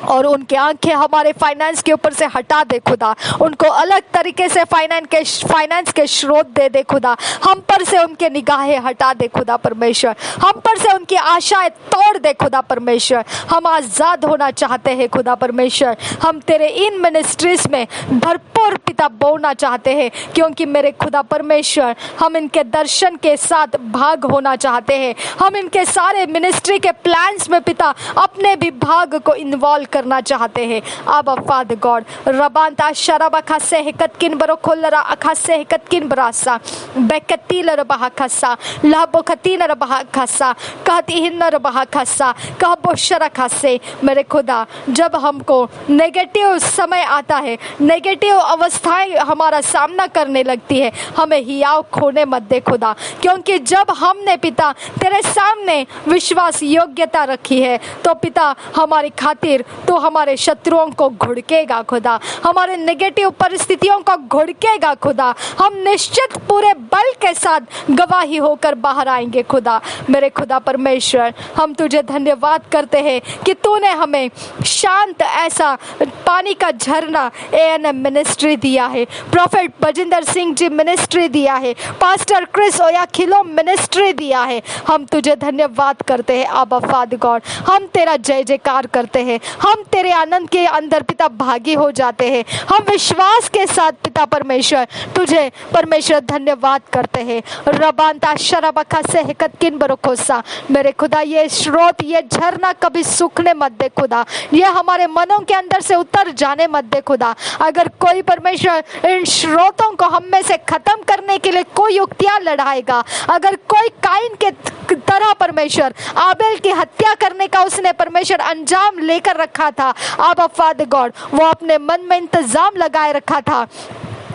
और उनकी आंखें हमारे फाइनेंस के ऊपर से हटा दे खुदा, उनको अलग तरीके से फाइनेंस के स्रोत दे दे खुदा, हम पर से उनके निगाहें हटा दे खुदा परमेश्वर, हम पर से उनकी आशाएं तोड़ दे खुदा परमेश्वर। हम आज़ाद होना चाहते हैं खुदा परमेश्वर, हम तेरे इन मिनिस्ट्रीज में भरपूर पिता बोना चाहते हैं, क्योंकि मेरे खुदा परमेश्वर हम इनके दर्शन के साथ भाग होना चाहते हैं, हम इनके सारे मिनिस्ट्री के प्लान्स में पिता अपने भी भाग को इन्वॉल्व करना चाहते हैं। आबा फादर गॉड रबांता शराबा खासे हिकतकिन बरो खोलरा अखासे हिकतकिन बरासा बेकतील रबहा खासा लाबो खतीन रबहा खासा कहती हिन रबहा खासा कहबो शरा खासे। मेरे खुदा जब हमको नेगेटिव समय आता है, नेगेटिव अवस्थाएं हमारा सामना करने लगती है, हमें हियाव खोने मत दे खुदा, क्योंकि जब हमने पिता तेरे सामने विश्वास योग्यता रखी है तो पिता हमारी खातिर तो हमारे शत्रुओं को घुड़केगा खुदा, हमारे नेगेटिव परिस्थितियों को घुड़केगा खुदा, हम निश्चित पूरे बल के साथ गवाही होकर बाहर आएंगे खुदा। मेरे खुदा परमेश्वर हम तुझे धन्यवाद करते हैं कि तूने हमें शांत ऐसा पानी का झरना ANM मिनिस्ट्री दिया है, प्रोफेट बजिंदर सिंह जी मिनिस्ट्री दिया है, पास्टर क्रिस ओयाखिलो मिनिस्ट्री दिया है। हम तुझे धन्यवाद करते हैं आबा फादर गॉड, हम तेरा जय जयकार करते हैं, हम तेरे आनंद के अंदर पिता भागी हो जाते हैं, हम विश्वास के साथ पिता परमेश्वर तुझे परमेश्वर धन्यवाद करते हैं। रबांता शराबखा से हिकतकिन बरोकोसा, मेरे खुदा ये स्रोत ये झरना कभी सूखने मत दे खुदा, ये हमारे मनों के अंदर से उतर जाने मत दे खुदा। अगर कोई परमेश्वर इन स्रोतों को हम में से खत्म करने के लिए कोई युक्तियां लड़ाएगा, अगर कोई काइन के तरह परमेश्वर आबेल की हत्या करने का उसने परमेश्वर अंजाम लेकर रखा था, आबा फादर गॉड वो अपने मन में इंतजाम लगाए रखा था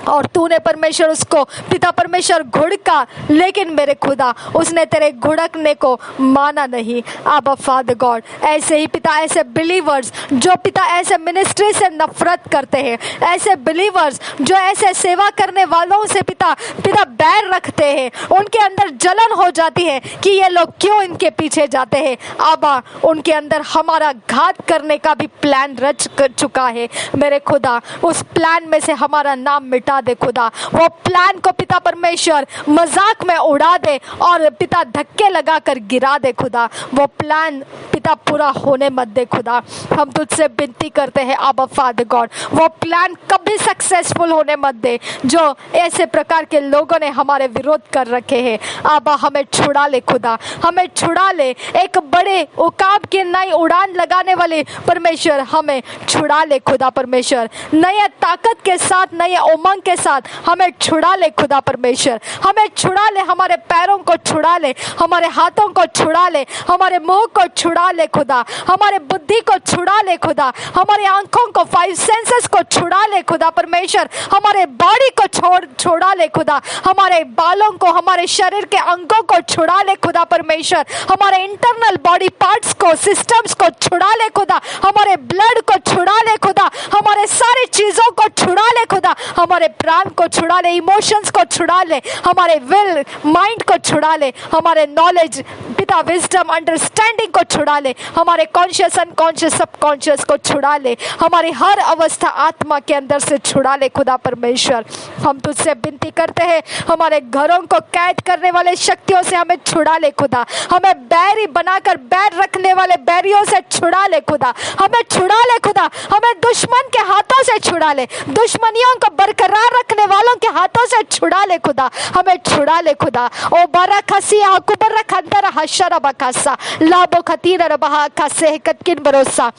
और तूने परमेश्वर उसको पिता परमेश्वर घुड़का, लेकिन मेरे खुदा उसने तेरे घुड़कने को माना नहीं। आबा फादर गॉड ऐसे ही पिता ऐसे बिलीवर्स जो पिता ऐसे मिनिस्ट्री से नफरत करते हैं, ऐसे बिलीवर्स जो ऐसे सेवा करने वालों से पिता बैर रखते हैं, उनके अंदर जलन हो जाती है कि ये लोग क्यों इनके पीछे जाते हैं। आबा उनके अंदर हमारा घात करने का भी प्लान रच चुका है मेरे खुदा, उस प्लान में से हमारा नाम मिटा दे खुदा, वो प्लान को पिता परमेश्वर मजाक में उड़ा दे और पिता धक्के लगाकर गिरा दे खुदा, वो प्लान पिता पूरा होने मत दे खुदा। हम तुझसे विनती करते हैं आबा फादर गॉड, वो प्लान कभी सक्सेसफुल होने मत दे जो ऐसे प्रकार के लोगों ने हमारे विरोध कर रखे हैं। आबा हमें छुड़ा ले खुदा, हमें छुड़ा ले, एक बड़े उकाब के नई उड़ान लगाने वाले परमेश्वर हमें छुड़ा ले खुदा परमेश्वर, नए ताकत के साथ नए उमंग के साथ हमें छुड़ा ले खुदा परमेश्वर, हमें छुड़ा ले, हमारे पैरों को छुड़ा ले, हमारे हाथों को छुड़ा ले, हमारे मुंह को छुड़ा ले खुदा, हमारे बुद्धि को छुड़ा ले खुदा, हमारे आंखों को 5 सेंसेस को छुड़ा ले खुदा परमेश्वर, हमारे बॉडी को छोड़ा ले खुदा, हमारे बालों को, हमारे शरीर के अंगों को छुड़ा ले खुदा परमेश्वर, हमारे इंटरनल बॉडी पार्ट्स को, सिस्टम्स को छुड़ा ले खुदा, हमारे ब्लड को छुड़ा ले खुदा, हमारे सारी चीजों को छुड़ा ले खुदा, हमारे प्राण को छुड़ा ले, इमोशंस को छुड़ा ले, हमारे विल माइंड को छुड़ा ले, हमारे नॉलेज पिता विजडम अंडरस्टैंडिंग को छुड़ा ले, हमारे कॉन्शियस अनकॉन्शियस सबकॉन्शियस को छुड़ा ले, हमारी हर अवस्था आत्मा के अंदर से छुड़ा ले खुदा परमेश्वर। हम तुझसे विनती करते हैं हमारे घरों को कैद करने वाले शक्तियों से हमें छुड़ा ले खुदा, हमें बैरी बनाकर बैर रखने वाले बैरियों से छुड़ा ले खुदा, हमें छुड़ा ले खुदा, हमें दुश्मन के हाथों से छुड़ा ले, दुश्मनियों को बरकरार रखने वालों के हाथों से छुड़ा ले खुदा, हमें छुड़ा ले खुदा। ओ बारा खसी हकुबर रखंदर हशरा बकासा लाबो खतीर रबहा खसे कतकिन भरोसा,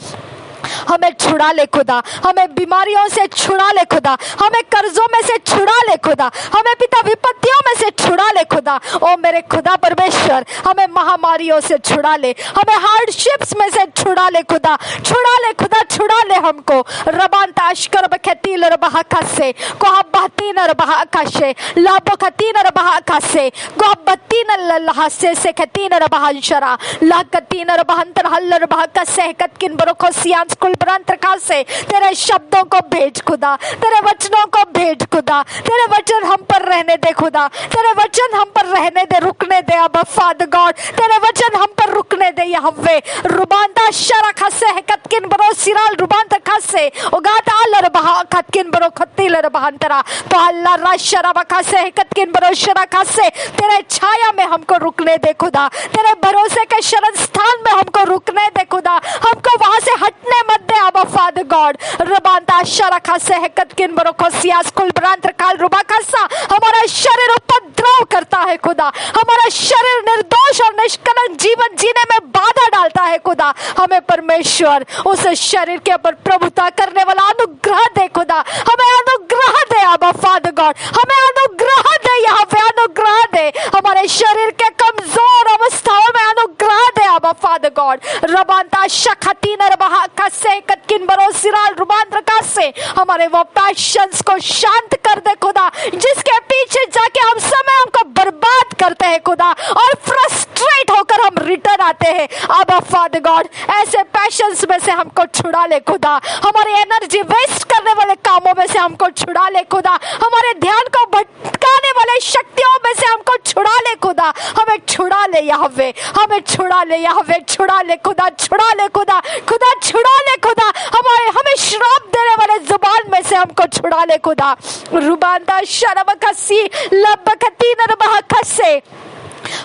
हमें छुड़ा ले खुदा, हमें बीमारियों से छुड़ा ले खुदा, हमें कर्जों में से छुड़ा ले खुदा, हमें पिता विपत्तियों में से छुड़ा ले खुदा। ओ मेरे खुदा परमेश्वर हमें महामारियों से छुड़ा ले, हमें हार्डशिप्स में से छुड़ा ले खुदा, छुड़ा ले खुदा, छुड़ा ले हमको। रबान ताशकर बखतील रबहा खसे को बहतीन रबहा खसे लाबो खतीन रबहा खसे को बत्तीन लहसे से खतीन रबहा शरा ला कतीन रबहंतर हल्ल रबहा खसे कतकिन बरोखो सियान कुलब्रांत्रका से तेरे शब्दों को भेज खुदा, तेरे वचनों को भेज खुदा, तेरे वचन हम पर रहने दे खुदा, तेरे वचन हम पर रहने दे, रुकने दे अब्बा फादर गॉड, तेरे वचन हम पर रुकने दे यहोवे। रुबांता शरा खसे कतकिन बरो सिराल रुबांता खसे उगाता लर बहा कतकिन बरो खत्ती लर बहांतरा तो अल्लाह रा शरा बखसे कतकिन बरो शरा खसे तेरे छाया में हमको रुकने दे खुदा, तेरे भरोसे के शरण स्थान में हमको रुकने दे खुदा, हमको वहां से हटने मत दे अब्बा फादर गॉड। रुबांता शरा खसे कतकिन बरो खोसियास कुलब्रांत्र काल रुबा खसा हमारा शरीर उपद्रव करता है खुदा, हमारा शरीर निर्दोष और निष्कलंक जीवन जीने में बाधा डालता है खुदा। हमें परमेश्वर उस शरीर के ऊपर प्रभुता करने वाला अनुग्रह दे खुदा, हमें अनुग्रह दे अब्बा फादर गॉड, हमें अनुग्रह दे, यहाँ पे अनुग्रह दे, हमारे शरीर के कमजोर अवस्थाओं में अनुग्रह दे अब्बा फादर गॉड। रबांता शखती नरबहा कसे कतकिन बरो सिराल रुबांत्र कासे हमारे वो पैशंस को शांत कर दे खुदा, जिसके पीछे जाके हम समय हमको बर्बाद करते हैं खुदा और फ्रस्ट्रेट होकर हम रिटर्न आते हैं अब्बा फादर गॉड। ऐसे पैशंस में से हमको छुड़ा ले खुदा, हमारी एनर्जी वेस्ट करने वाले कामों में से हमको छुड़ा ले खुदा, हमारे ध्यान को भटकाने वाले शक्तियों में से हमको छुड़ा ले खुदा, हमें छुड़ा ले यहोवे, हमें छुड़ा ले यहोवे, छुड़ा ले खुदा, छुड़ा ले खुदा, खुदा छुड़ा ले खुदा, हमें श्राप देने वाले जुबान में से हमको छुड़ा ले खुदा। रुबांदा शरबकसी लबकती नरबहकसे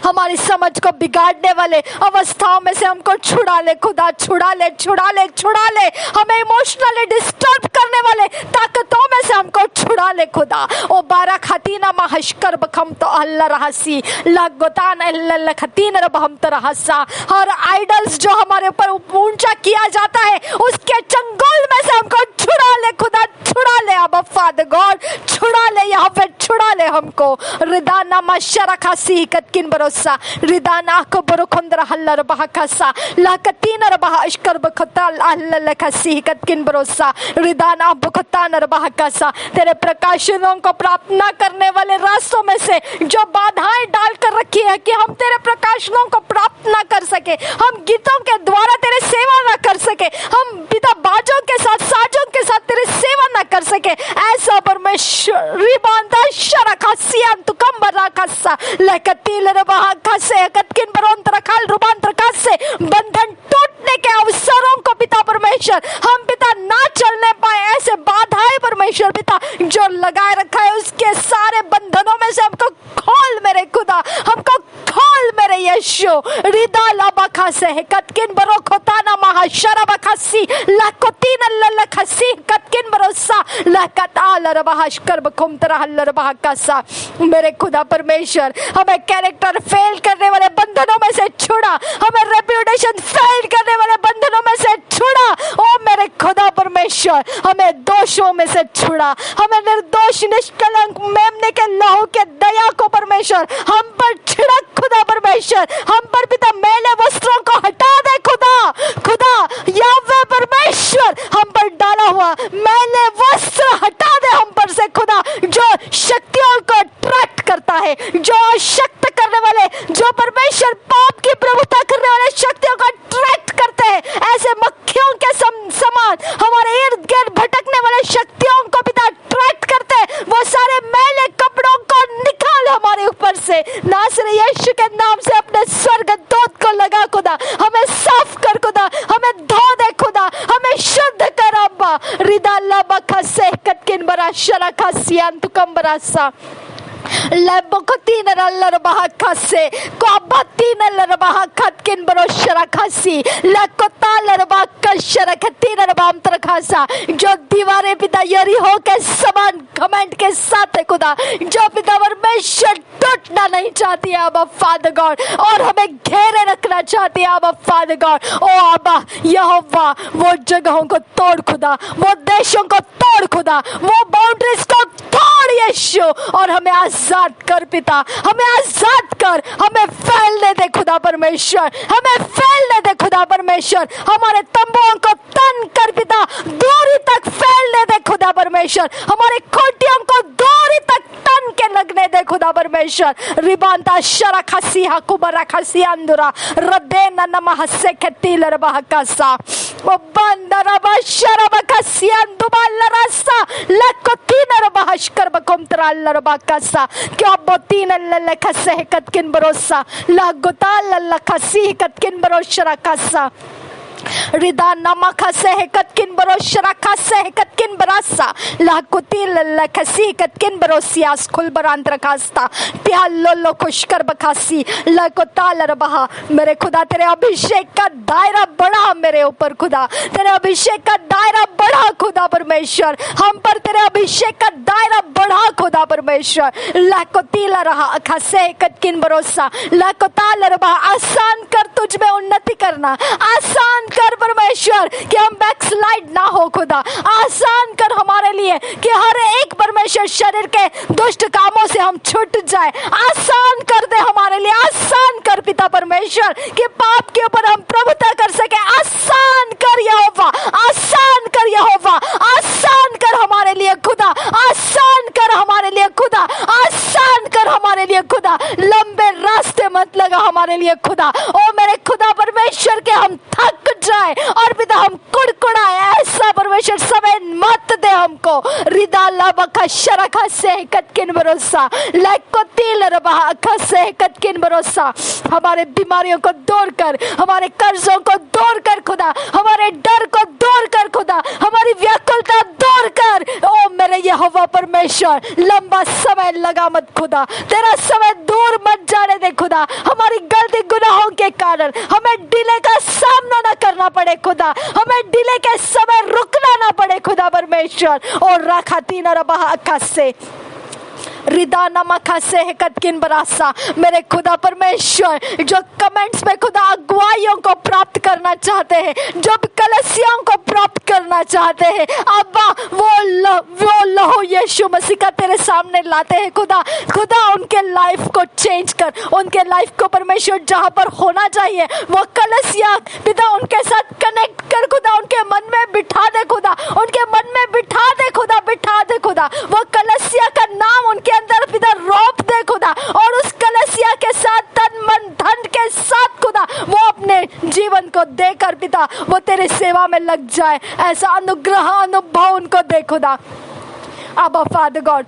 हमारी समझ को बिगाड़ने वाले अवस्थाओं में से हमको छुड़ा ले खुदा, छुड़ा ले, छुड़ा ले, छुड़ा ले, हमें इमोशनली डिस्टर्ब करने वाले ताकतों में से हमको छुड़ा ले खुदा। ओ बारा खतीना महशकर बखम तो अल्लाह रहसी लगोतान अल्लाह खतीन रबहम तो रहसा। हर आइडल्स जो हमारे ऊपर ऊंचा किया जाता है उसके चंगुल में से हमको छुड़ा ले खुदा, छुड़ा ले अब्बा फादर गॉड, छुड़ा ले, यहाँ पे छुड़ा ले हमको। रिदाना मशरखा सी कतकिन बरोसा रिदाना को बरोखंदर हल्लर बहकसा लाकतीन बहशकर बखता अल्लाह खसी कतकिन बरोसा रिदाना बखता नर बहकसा। तेरे प्रकाशनों को प्राप्त न करने वाले रास्तों में से जो बाधाएं डाल कर रखी है कि हम तेरे प्रकाशनों को प्राप्त ना कर सके, हम गीतों के द्वारा तेरे सेवा ना कर सके, हम पिता बाजों के साथ साजों के साथ तेरी सेवा ना कर सके, ऐसा परमेश्वर रिबांदा शरखा सियान तु कम बराखसा लकतील रबहा खसे कतकिन बरोंतर खाल रुबांतर खसे बंधन टूटने के अवसरों को पिता परमेश्वर हम पिता ना चलने पाए, ऐसे बाधाएं परमेश्वर पिता जो लगाए रखा है उसके सारे बंधनों में से हमको खोल मेरे खुदा, हमको खोल मेरे यीशु। रिदा लाबखा से कतकिन बरो खोताना महाशरा बखसी लकोतीन लल खसी कतकिन बरोसा लकताल रबहशकर बखुम तरह लरबहकसा। मेरे खुदा परमेश्वर हमें कैरेक्टर फेल करने वाले बंधनों में से छुड़ा, हमें रेप्यूटेशन फेल करने वाले बंधनों में से छुड़ा। ओ मेरे खुदा परमेश्वर हमें दोषों में से छुड़ा, हमें निर्दोष निष्कलंक मेमने के लहू के दया को परमेश्वर हम पर छिड़क खुदा परमेश्वर, हम पर पिता मैले वस्त्रों को हटा दे खुदा, खुदा यावे परमेश्वर हम पर डाला हुआ मैले वस्त्र हटा दे हम पर से खुदा, जो शक्तियों को अट्रैक्ट करता है, जो शक्त करने वाले, जो परमेश्वर पाप की प्रभुता करने वाले शक्तियों को अट्रैक्ट करते हैं, ऐसे मक्खियों के समान हमारे इर्द गिर्द भटकने वाले शक्तियों को पिता अट्रैक्ट करते हैं। वो सारे मैले कपड़ों को निकाल हमारे ऊपर से, नासरी यीशु के नाम से अपने स्वर्गदूत को लगा खुदा, हमें साफ कर खुदा, हमें धो दे खुदा, हमें शुद्ध कर अब्बा। रिदा लबखा से कतकिन बरा शरा खसियान तुकम बरासा लबकोतीन रल्लर बहकसे कोबतीन लर बहकतकिन बरो शरा खसी लकोतालर बहकशरा खतीन रबामतर खसा। जो दीवारें पिता यरीहो के समान कमेंट के साथ है खुदा, जो पिता परमेश्वर टूटना नहीं चाहती है अब्बा फादर गॉड और हमें घेरे रखना चाहती है अब्बा फादर गॉड। ओ अब्बा यहोवा वो जगहों को तोड़ खुदा, वो देशों को तोड़ खुदा, वो बाउंड्रीज को तोड़ यीशु और हमें आजाद कर पिता, हमें आजाद कर, हमें फैलने दे खुदा परमेश्वर, हमें फैलने दे खुदा परमेश्वर, हमारे तंबुओं को तन कर पिता दूरी तक फैलने दे खुदा परमेश्वर, हमारे खोटियों को दूरी तक तन के लगने दे खुदा परमेश्वर। रिबांता शरा खसी हकुबरा खसी अंदुरा रदेना नमः से खतीलर बहकसा। ओ बंदरबा शरबका सियांदुबा लरसा लकोतीनर बहशकर बकोम त्रल्लरबा कसा क्या बोतीन लल्ल खसे कतकिन बरोसा लागोता लल्ल खसी कतकिन बरोशरा कसा रिदा नमका से कतकिन बरोशरा खसे कतकिन बरासा लाकुती लल्ला खसी कतकिन बरोसियास खुल बरांतर खास्ता प्यालो लो खुशकर बखासी लाकोता लरबहा। मेरे खुदा तेरे अभिषेक का दायरा बढ़ा मेरे ऊपर खुदा, तेरे अभिषेक का दायरा बढ़ा खुदा परमेश्वर, हम पर तेरे अभिषेक का दायरा बढ़ा खुदा परमेश्वर। लाकोती लरहा खसे कतकिन बरोसा लाकोता लरबहा। आसान कर तुझ में उन्नति करना, आसान कर परमेश्वर कि हम बैकस्लाइड ना हो खुदा, आसान कर हमारे लिए कि हर एक परमेश्वर शरीर के दुष्ट कामों से हम छूट जाए, आसान कर दे हमारे लिए, आसान कर पिता परमेश्वर कि पाप के ऊपर हम प्रभुता कर सके। आसान कर यहोवा, आसान कर यहोवा, आसान कर हमारे लिए खुदा, आसान कर हमारे लिए खुदा, आसान कर हमारे लिए खुदा। लंबे रास्ते मत लगा हमारे लिए खुदा। ओ मेरे खुदा परमेश्वर के हम थक जाए और पिता हम कुड़कुड़ाए, ऐसा परमेश्वर समय मत दे हमको। रिदा लबका शरखा से कतकिन भरोसा लाइको तिल रबा खसे कतकिन भरोसा। हमारे बीमारियों को दूर कर, हमारे कर्जों को दूर कर खुदा, हमारे डर को दूर कर खुदा, हमारी व्याकुलता दूर कर। ओ मेरे यहोवा परमेश्वर, लंबा समय लगा मत खुदा, तेरा समय दूर मत जाने दे खुदा। हमारी गलती गुनाहों के कारण हमें डिले का सामना ना करना पड़े खुदा, हमें डिले के समय रुकना ना पड़े खुदा परमेश्वर। और राखाती न रबा से रिदा नमका से कतकिन बरासा। मेरे खुदा परमेश्वर जो कमेंट्स में खुदा अगुवाइयों को प्राप्त करना चाहते हैं, जो कलसियों को प्राप्त करना चाहते हैं, अब्बा वो लहू यीशु मसीह का तेरे सामने लाते हैं खुदा। खुदा उनके लाइफ को चेंज कर, उनके लाइफ को परमेश्वर जहाँ पर होना चाहिए वो कलसिया पिता उनके साथ कनेक्ट कर खुदा, उनके मन में बिठा दे खुदा, उनके मन में बिठा दे खुदा, बिठा दे खुदा। वो कलसिया का नाम उनके अंदर पिता रोप दे खुदा, और उस कलसिया के साथ तन मन धन के साथ खुदा वो अपने जीवन को देकर पिता वो तेरे सेवा में लग जाए। ऐसा अनुग्रह अनुभव उनको दे खुदा। अबा फादर गॉड,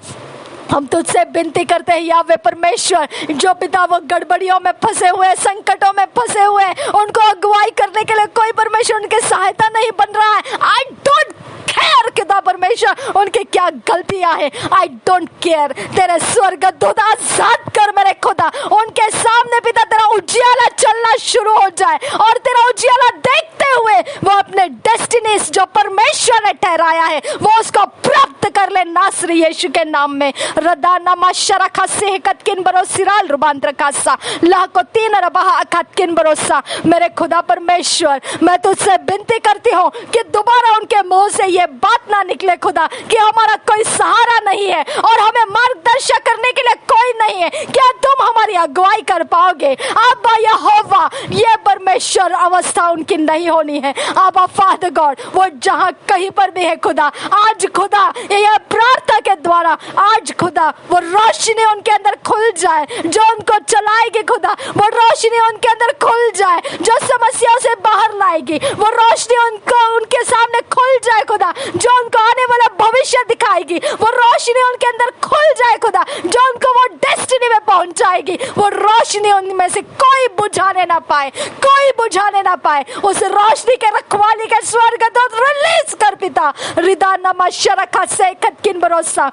हम तुझसे विनती करते हैं यावे परमेश्वर, जो पिता वो गड़बड़ियों में फंसे हुए, संकटों में फंसे हुए, उनको अगुवाई करने के लिए कोई परमेश्वर उनके सहायता नहीं बन रहा है। आई डोंट केयर खुदा परमेश्वर उनके क्या गलतियां हैं, आई डोंट केयर। तेरे स्वर्गदूत आजाद कर मेरे खुदा, उनके सामने पिता तेरा उजियाला चलना शुरू हो जाए, और तेरा उजियाला देखते हुए वो अपने डेस्टिनीज जो परमेश्वर ने ठहराया है वो उसको प्राप्त कर ले नासरी यीशु के नाम में। रदाना माशरखा से कतकिन बरोसिराल रुबांतर कासा लाको तीन रबहा कतकिन बरोसा। मेरे खुदा परमेश्वर, मैं तुझसे विनती करती हूँ कि दोबारा उनके मुंह से ये बात ना निकले खुदा कि हमारा कोई सहारा नहीं है और हमें मार्गदर्शन करने के लिए कोई नहीं है। क्या तुम हमारी अगुवाई कर पाओगे? आबा यहोवा, ये परमेश्वर अवस्था उनकी नहीं होनी है। आबा फादर गॉड, वो जहाँ कहीं पर भी है खुदा, आज खुदा यह प्रार्थना के द्वारा आज खुदा वो रोशनी उनके अंदर खुल जाए जो उनको चलाएगी खुदा, वो रोशनी उनके अंदर खुल जाए जो समस्याओं से बाहर लाएगी, वो रोशनी उनको उनके सामने खुल जाए खुदा जो उनको आने वाला भविष्य दिखाएगी, वो रोशनी उनके अंदर खुल जाए खुदा जो उनको वो डेस्टिनी में पहुंचाएगी। वो रोशनी उनमें से कोई बुझाने ना पाए, कोई बुझाने ना पाए। उस रोशनी के रखवाली के स्वर्गदूत रिलीज कर पिता। रिदा नमा शरखा से कतकिन भरोसा।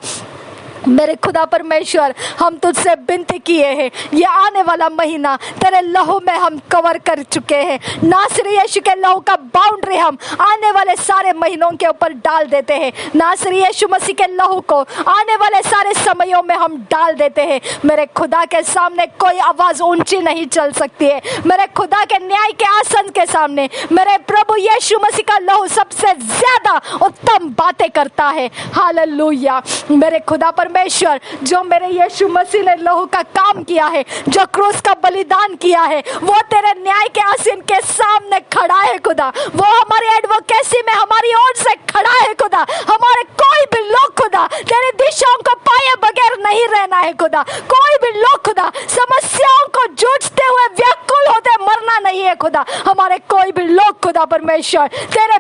मेरे खुदा परमेश्वर, हम तुझसे विनती किए हैं, ये आने वाला महीना तेरे लहू में हम कवर कर चुके हैं। नासरी यीशु के लहू का बाउंड्री हम आने वाले सारे महीनों के ऊपर डाल देते हैं। नासरी यीशु मसीह के लहू को आने वाले सारे समयों में हम डाल देते हैं। मेरे खुदा के सामने कोई आवाज ऊंची नहीं चल सकती है। मेरे खुदा के न्याय के आसन के सामने मेरे प्रभु यीशु मसीह का लहू सबसे ज्यादा उत्तम बातें करता है। हालेलुया। मेरे खुदा परमेश्वर, जो मेरे यीशु मसीह ने लहू का काम किया है, जो क्रूस का बलिदान किया है, वो तेरे न्याय के आसीन के सामने खड़ा है खुदा। वो हमारी एडवोकेसी में हमारी ओर से खड़ा है खुदा। हमारे कोई भी लोग खुदा तेरी दिशाओं को पाए बगैर नहीं रहना है खुदा। कोई भी लोग खुदा समस्याओं को जूझते हुए व्याकुल होते मरना करना नहीं है खुदा। हमारे कोई भी लोग खुदा परमेश्वर तेरे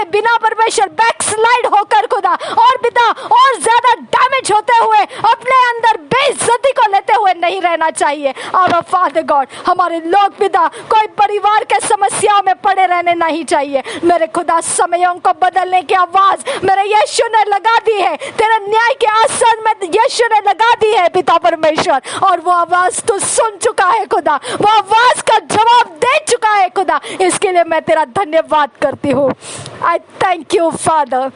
बिना परमेश्वर बैकस्लाइड होकर खुदा और पिता और ज्यादा डैमेज होते हुए अपने अंदर बेइज्जती को लेते हुए नहीं रहना चाहिए। अब फादर गॉड हमारे लोग पिता कोई परिवार के समस्याओं में पड़े रहने नहीं चाहिए। मेरे खुदा समयों को बदलने की आवाज मेरे यीशु ने लगा दी है, तेरे न्याय के आसन में यीशु ने लगा दी है पिता परमेश्वर, और वो आवाज तू सुन चुका है खुदा, वो आवाज का जवाब दे चुका है खुदा। इसके लिए मैं तेरा धन्यवाद करती हूँ। आई thank you father,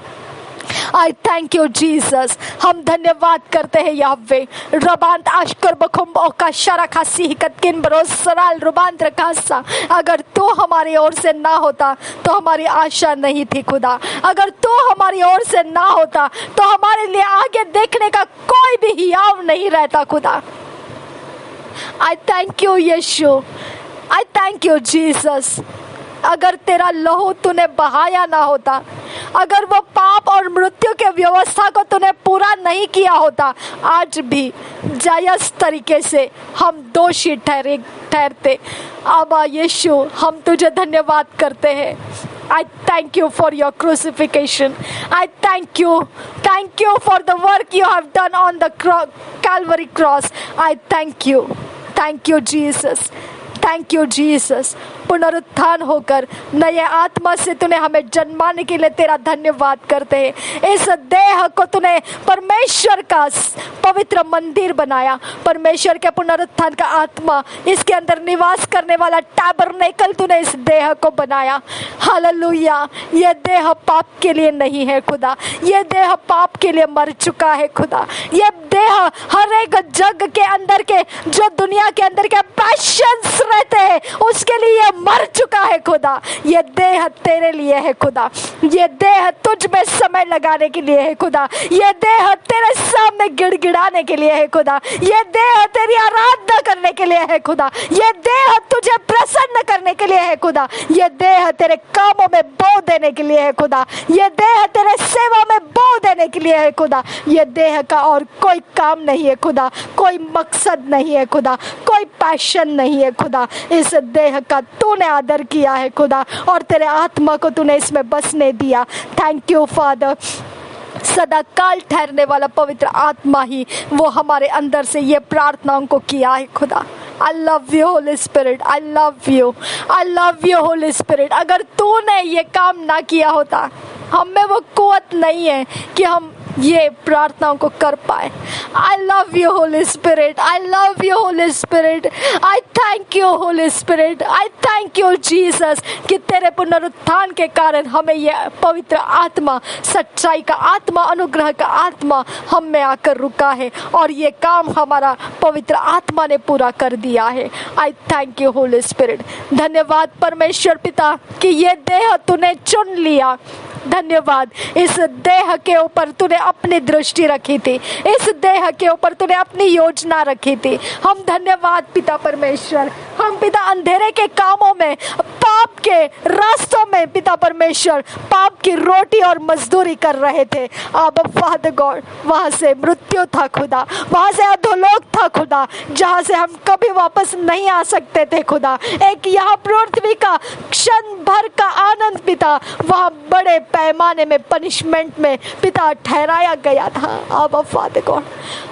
I thank you Jesus. हम धन्यवाद करते हैं यावे रबांत आशकर बखुम ओका शरा खासी हिकतकिन बरोसराल रुबांत रखासा। अगर तू हमारी ओर से ना होता तो हमारी आशा नहीं थी खुदा, अगर तू हमारी ओर से ना होता तो हमारे लिए आगे देखने का कोई भी हियाव नहीं रहता खुदा। आई थैंक यू यीशु, आई थैंक यू जीसस। अगर तेरा लहू तूने बहाया ना होता, अगर वो पाप और मृत्यु के व्यवस्था को तूने पूरा नहीं किया होता, आज भी जायज तरीके से हम दोषी ठहरते। आबा यीशु हम तुझे धन्यवाद करते हैं। I thank you for your crucifixion. I thank you for the work you have done on the Calvary cross. I thank you Jesus. Thank you Jesus. पुनरुत्थान होकर नए आत्मा से तूने हमें जन्माने के लिए तेरा धन्यवाद करते हैं। इस देह को तूने परमेश्वर का पवित्र मंदिर बनाया, परमेश्वर के पुनरुत्थान का आत्मा इसके अंदर निवास करने वाला टैबरनेकल तूने इस देह को बनाया। हालेलुया। ये देह पाप के लिए नहीं है खुदा, ये देह पाप के लिए मर चुका है खुदा। ये देह हर एक जग के अंदर के जो दुनिया के अंदर के पैशंस रहते हैं उसके लिए मर चुका है खुदा। ये देह तेरे लिए है खुदा, ये देह तुझ में समय लगाने के लिए है खुदा, ये देह तेरे सामने गिड़गिड़ाने के लिए है खुदा, ये देह तेरी आराधना करने के लिए है खुदा, ये देह तुझे प्रसन्न करने के लिए है खुदा, ये देह तेरे कामों में बो देने के लिए है खुदा, ये देह तेरे सेवा में बो देने के लिए है खुदा। ये देह का और कोई काम नहीं है खुदा, कोई मकसद नहीं है खुदा, कोई पैशन नहीं है खुदा। इस देह का तूने आदर किया है खुदा और तेरे आत्मा को तूने इसमें बसने दिया। Thank you father. सदा काल ठहरने वाला पवित्र आत्मा ही वो हमारे अंदर से ये प्रार्थनाओं को किया है खुदा। I love you Holy Spirit, I love you, I love you Holy Spirit। अगर तूने ये काम ना किया होता, हम में वो कुवत नहीं है कि हम ये प्रार्थनाओं को कर पाए। I love you Holy Spirit, I love you Holy Spirit, I thank you Holy Spirit, I thank you Jesus कि तेरे पुनरुत्थान के कारण हमें ये पवित्र आत्मा, सच्चाई का आत्मा, अनुग्रह का आत्मा हम में आकर रुका है और ये काम हमारा पवित्र आत्मा ने पूरा कर दिया है। I thank you Holy Spirit। धन्यवाद परमेश्वर पिता कि ये देह तूने चुन लिया। धन्यवाद, इस देह के ऊपर तूने अपनी दृष्टि रखी थी, इस देह के ऊपर तूने अपनी योजना रखी थी। हम धन्यवाद पिता परमेश्वर। हम पिता अंधेरे के कामों में, पाप के रास्तों में पिता परमेश्वर पाप की रोटी और मजदूरी कर रहे थे। अब फादर गॉड वहां से मृत्यु था खुदा, वहां से अधोलोक था खुदा, जहां से हम कभी वापस नहीं आ सकते थे खुदा। एक यहाँ पृथ्वी का क्षण भर का आनंद पिता वहां बड़े पैमाने में पनिशमेंट में पिता ठहराया गया था। अब फादर गॉड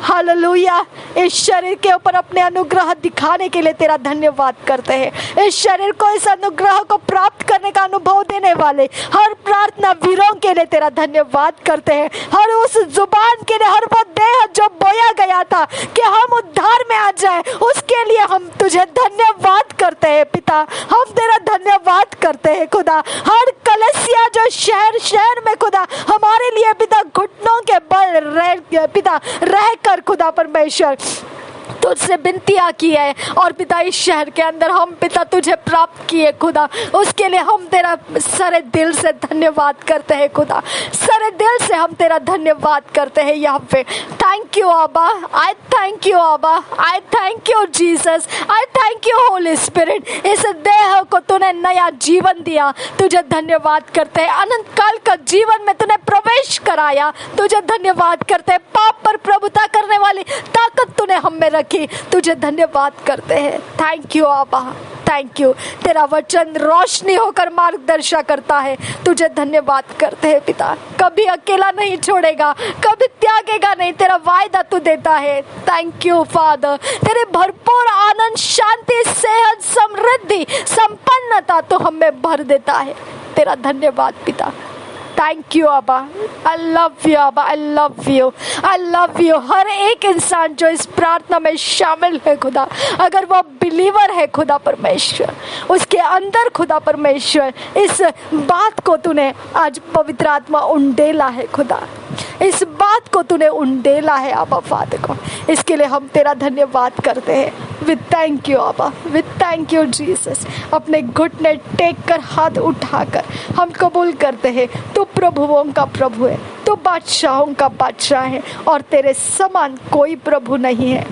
हालेलुया। इस शरीर के ऊपर अपने अनुग्रह दिखाने के लिए तेरा धन्यवाद करते हैं। इस शरीर को, इस अनुग्रह को प्राप्त करने का अनुभव देने वाले हर प्रार्थना वीरों के लिए तेरा धन्यवाद करते हैं। हर उस जुबान के लिए, हर वो देह जो बोया गया था कि हम उद्धार में आ जाए, उसके लिए हम तुझे धन्यवाद करते हैं पिता। हम तेरा धन्यवाद करते हैं खुदा। हर कलीसिया जो शहर में खुदा हमारे लिए पिता घुटनों के बल पिता रहकर खुदा परमेश्वर तुझसे विनतियाँ की है और पिता इस शहर के अंदर हम पिता तुझे प्राप्त किए खुदा, उसके लिए हम तेरा सारे दिल से धन्यवाद करते हैं खुदा। सारे दिल से हम तेरा धन्यवाद करते हैं यहोवा। थैंक यू आबा, आई थैंक यू आबा, I thank you Jesus, I thank you Holi spirit. इस देह को तूने नया जीवन दिया, तुझे धन्यवाद करते हैं। अनंत काल का जीवन में तूने प्रवेश कराया, तुझे धन्यवाद करते हैं। पाप पर प्रभुता करने वाली ताकत तूने हम में रखी, तुझे धन्यवाद करते हैं। थैंक यू आबा। Thank you. तेरा वचन रोशनी होकर मार्गदर्शन करता है। तुझे धन्यवाद करते हैं पिता, कभी अकेला नहीं छोड़ेगा, कभी त्यागेगा नहीं, तेरा वायदा तू देता है। थैंक यू फादर, तेरे भरपूर आनंद, शांति, सेहत, समृद्धि, संपन्नता तो हमें भर देता है। तेरा धन्यवाद पिता। थैंक यू अब्बा, आई लव यू अब्बा, I love you, I love you. हर एक इंसान जो इस प्रार्थना में शामिल है खुदा, अगर वो बिलीवर है खुदा परमेश्वर, उसके अंदर खुदा परमेश्वर इस बात को तूने आज पवित्र आत्मा उंडेला है खुदा, इस बात को तूने उंडेला है अब्बा फादर को, इसके लिए हम तेरा धन्यवाद करते हैं। विद थैंक यू अब्बा, विद थैंक यू जीसस। अपने घुटने टेक कर, हाथ उठाकर हम कबूल करते हैं, तू प्रभुओं का प्रभु है, तू बादशाहों का बादशाह है, और तेरे समान कोई प्रभु नहीं है,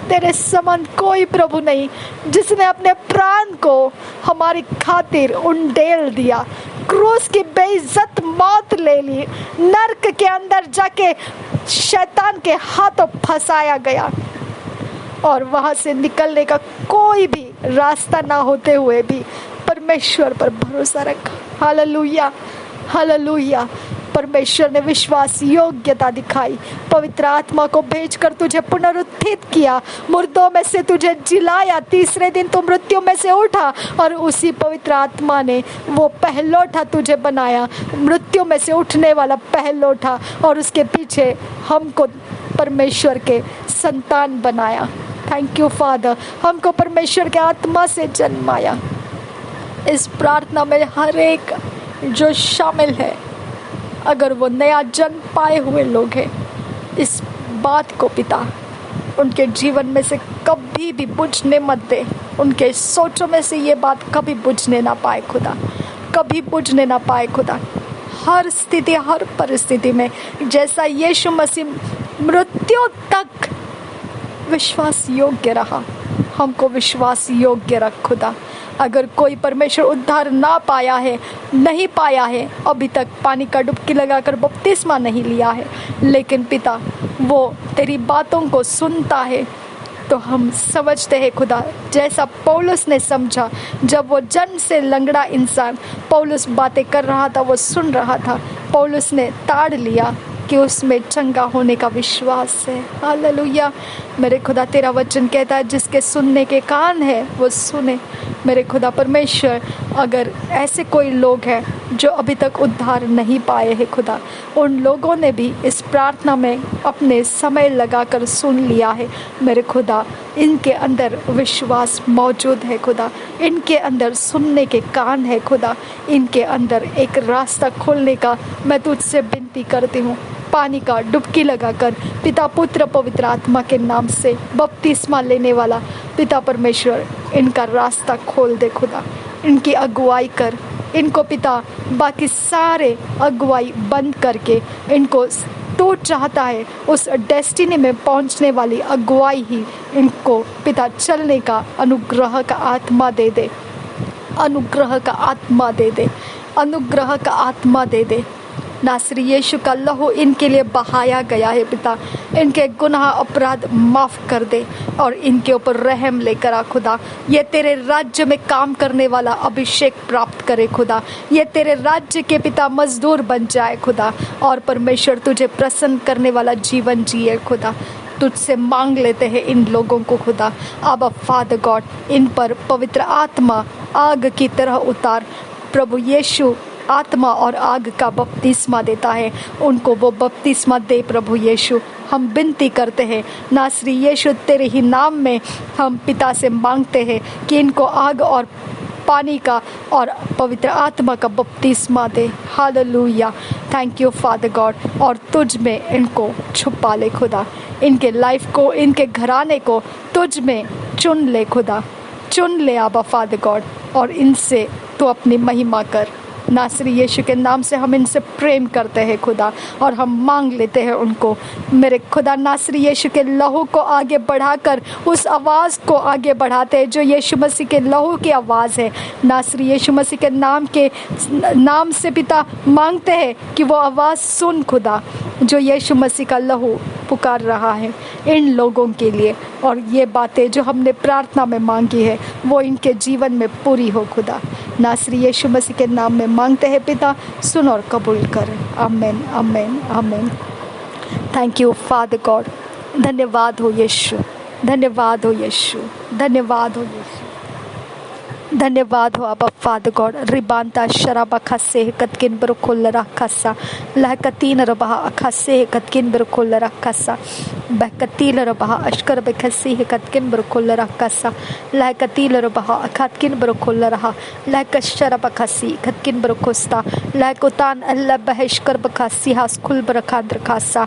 तेरे समान कोई प्रभु नहीं, जिसने अपने प्राण को हमारी खातिर उंडेल दिया, क्रूस की बेइज्जत मौत ले ली, नरक के अंदर जाके शैतान के हाथों फंसाया गया, और वहां से निकलने का कोई भी रास्ता ना होते हुए भी परमेश्वर पर भरोसा रखा। Hallelujah, hallelujah. परमेश्वर ने विश्वास योग्यता दिखाई, पवित्र आत्मा को भेजकर तुझे पुनरुत्थित किया, मुर्दों में से तुझे जिलाया, तीसरे दिन तू मृत्यु में से उठा, और उसी पवित्र आत्मा ने वो पहलौठा तुझे बनाया, मृत्यु में से उठने वाला पहलौठा, और उसके पीछे हमको परमेश्वर के संतान बनाया। थैंक यू फादर, हमको परमेश्वर के आत्मा से जन्माया। इस प्रार्थना में हर एक जो शामिल है, अगर वो नया जन्म पाए हुए लोग हैं, इस बात को पिता उनके जीवन में से कभी भी बुझने मत दे, उनके सोचों में से ये बात कभी बुझने ना पाए खुदा, कभी बुझने ना पाए खुदा। हर स्थिति, हर परिस्थिति में जैसा यीशु मसीह मृत्यु तक विश्वास योग्य रहा, हमको विश्वास योग्य रख खुदा। अगर कोई परमेश्वर उद्धार ना पाया है, नहीं पाया है, अभी तक पानी का डुबकी लगाकर बपतिस्मा नहीं लिया है, लेकिन पिता वो तेरी बातों को सुनता है, तो हम समझते हैं खुदा, जैसा पौलुस ने समझा, जब वो जन्म से लंगड़ा इंसान पौलुस बातें कर रहा था, वो सुन रहा था, पौलुस ने ताड़ लिया कि उसमें चंगा होने का विश्वास है। हालेलुया। मेरे खुदा, तेरा वचन कहता है जिसके सुनने के कान है वो सुने। मेरे खुदा परमेश्वर, अगर ऐसे कोई लोग हैं जो अभी तक उद्धार नहीं पाए हैं खुदा, उन लोगों ने भी इस प्रार्थना में अपने समय लगाकर सुन लिया है। मेरे खुदा, इनके अंदर विश्वास मौजूद है खुदा, इनके अंदर सुनने के कान है खुदा, इनके अंदर एक रास्ता खोलने का मैं तुझसे विनती करती हूँ। पानी का डुबकी लगाकर पिता, पुत्र, पवित्र आत्मा के नाम से बपतिस्मा लेने वाला पिता परमेश्वर, इनका रास्ता खोल दे खुदा, इनकी अगुवाई कर, इनको पिता बाकी सारे अगुवाई बंद करके इनको तू चाहता है उस डेस्टिनी में पहुंचने वाली अगुवाई ही इनको पिता चलने का अनुग्रह का आत्मा दे दे, अनुग्रह का आत्मा दे दे, अनुग्रह का आत्मा दे दे। नासरी यीशु का लहू इनके लिए बहाया गया है पिता, इनके गुनाह अपराध माफ़ कर दे और इनके ऊपर रहम लेकर आ खुदा। ये तेरे राज्य में काम करने वाला अभिषेक प्राप्त करे खुदा, ये तेरे राज्य के पिता मजदूर बन जाए खुदा, और परमेश्वर तुझे प्रसन्न करने वाला जीवन जिए खुदा। तुझसे मांग लेते हैं इन लोगों को खुदा। अब फादर गॉड, इन पर पवित्र आत्मा आग की तरह उतार। प्रभु यीशु आत्मा और आग का बपतिस्मा देता है, उनको वो बपतिस्मा दे प्रभु यीशु। हम विनती करते हैं नासरी यीशु, तेरे ही नाम में हम पिता से मांगते हैं कि इनको आग और पानी का और पवित्र आत्मा का बपतिस्मा दे। Hallelujah. Thank you father God, और तुझ में इनको छुपा ले खुदा, इनके लाइफ को, इनके घराने को तुझ में चुन ले खुदा, चुन ले आबा फादर गॉड, और इनसे तू अपनी महिमा कर। नासरी यीशु के नाम से हम इनसे प्रेम करते हैं खुदा, और हम मांग लेते हैं उनको। मेरे खुदा, नासरी यीशु के लहू को आगे बढ़ाकर उस आवाज़ को आगे बढ़ाते हैं जो यीशु मसीह के लहू की आवाज़ है। नासरी यीशु मसीह के नाम से पिता मांगते हैं कि वो आवाज़ सुन खुदा, जो यीशु मसीह का लहू पुकार रहा है इन लोगों के लिए, और ये बातें जो हमने प्रार्थना में मांगी है वो इनके जीवन में पूरी हो खुदा। नासरी यीशु मसीह के नाम में मांगते हैं पिता, सुन और कबूल कर। आमीन, आमीन, आमीन। Thank you father God. धन्यवाद हो यीशु, धन्यवाद हो यीशु, धन्यवाद हो यीशु, धन्यवाद हो अब्बा फादर गॉड। रिबांता शराबा खसे कतकिन बरकोलरा खसा लहकतीन रबहा खसे कतकिन बरकोलरा खसा बहकतील रबहा अशकर बखसी कतकिन बरकोलरा खसा लहकतील रबहा खतकिन बरकोलरा लहकशरबा खसी कतकिन बरकोस्ता लहकुतान अल्लाह बहशकर बखसी हास्कुल बरखाद्र खासा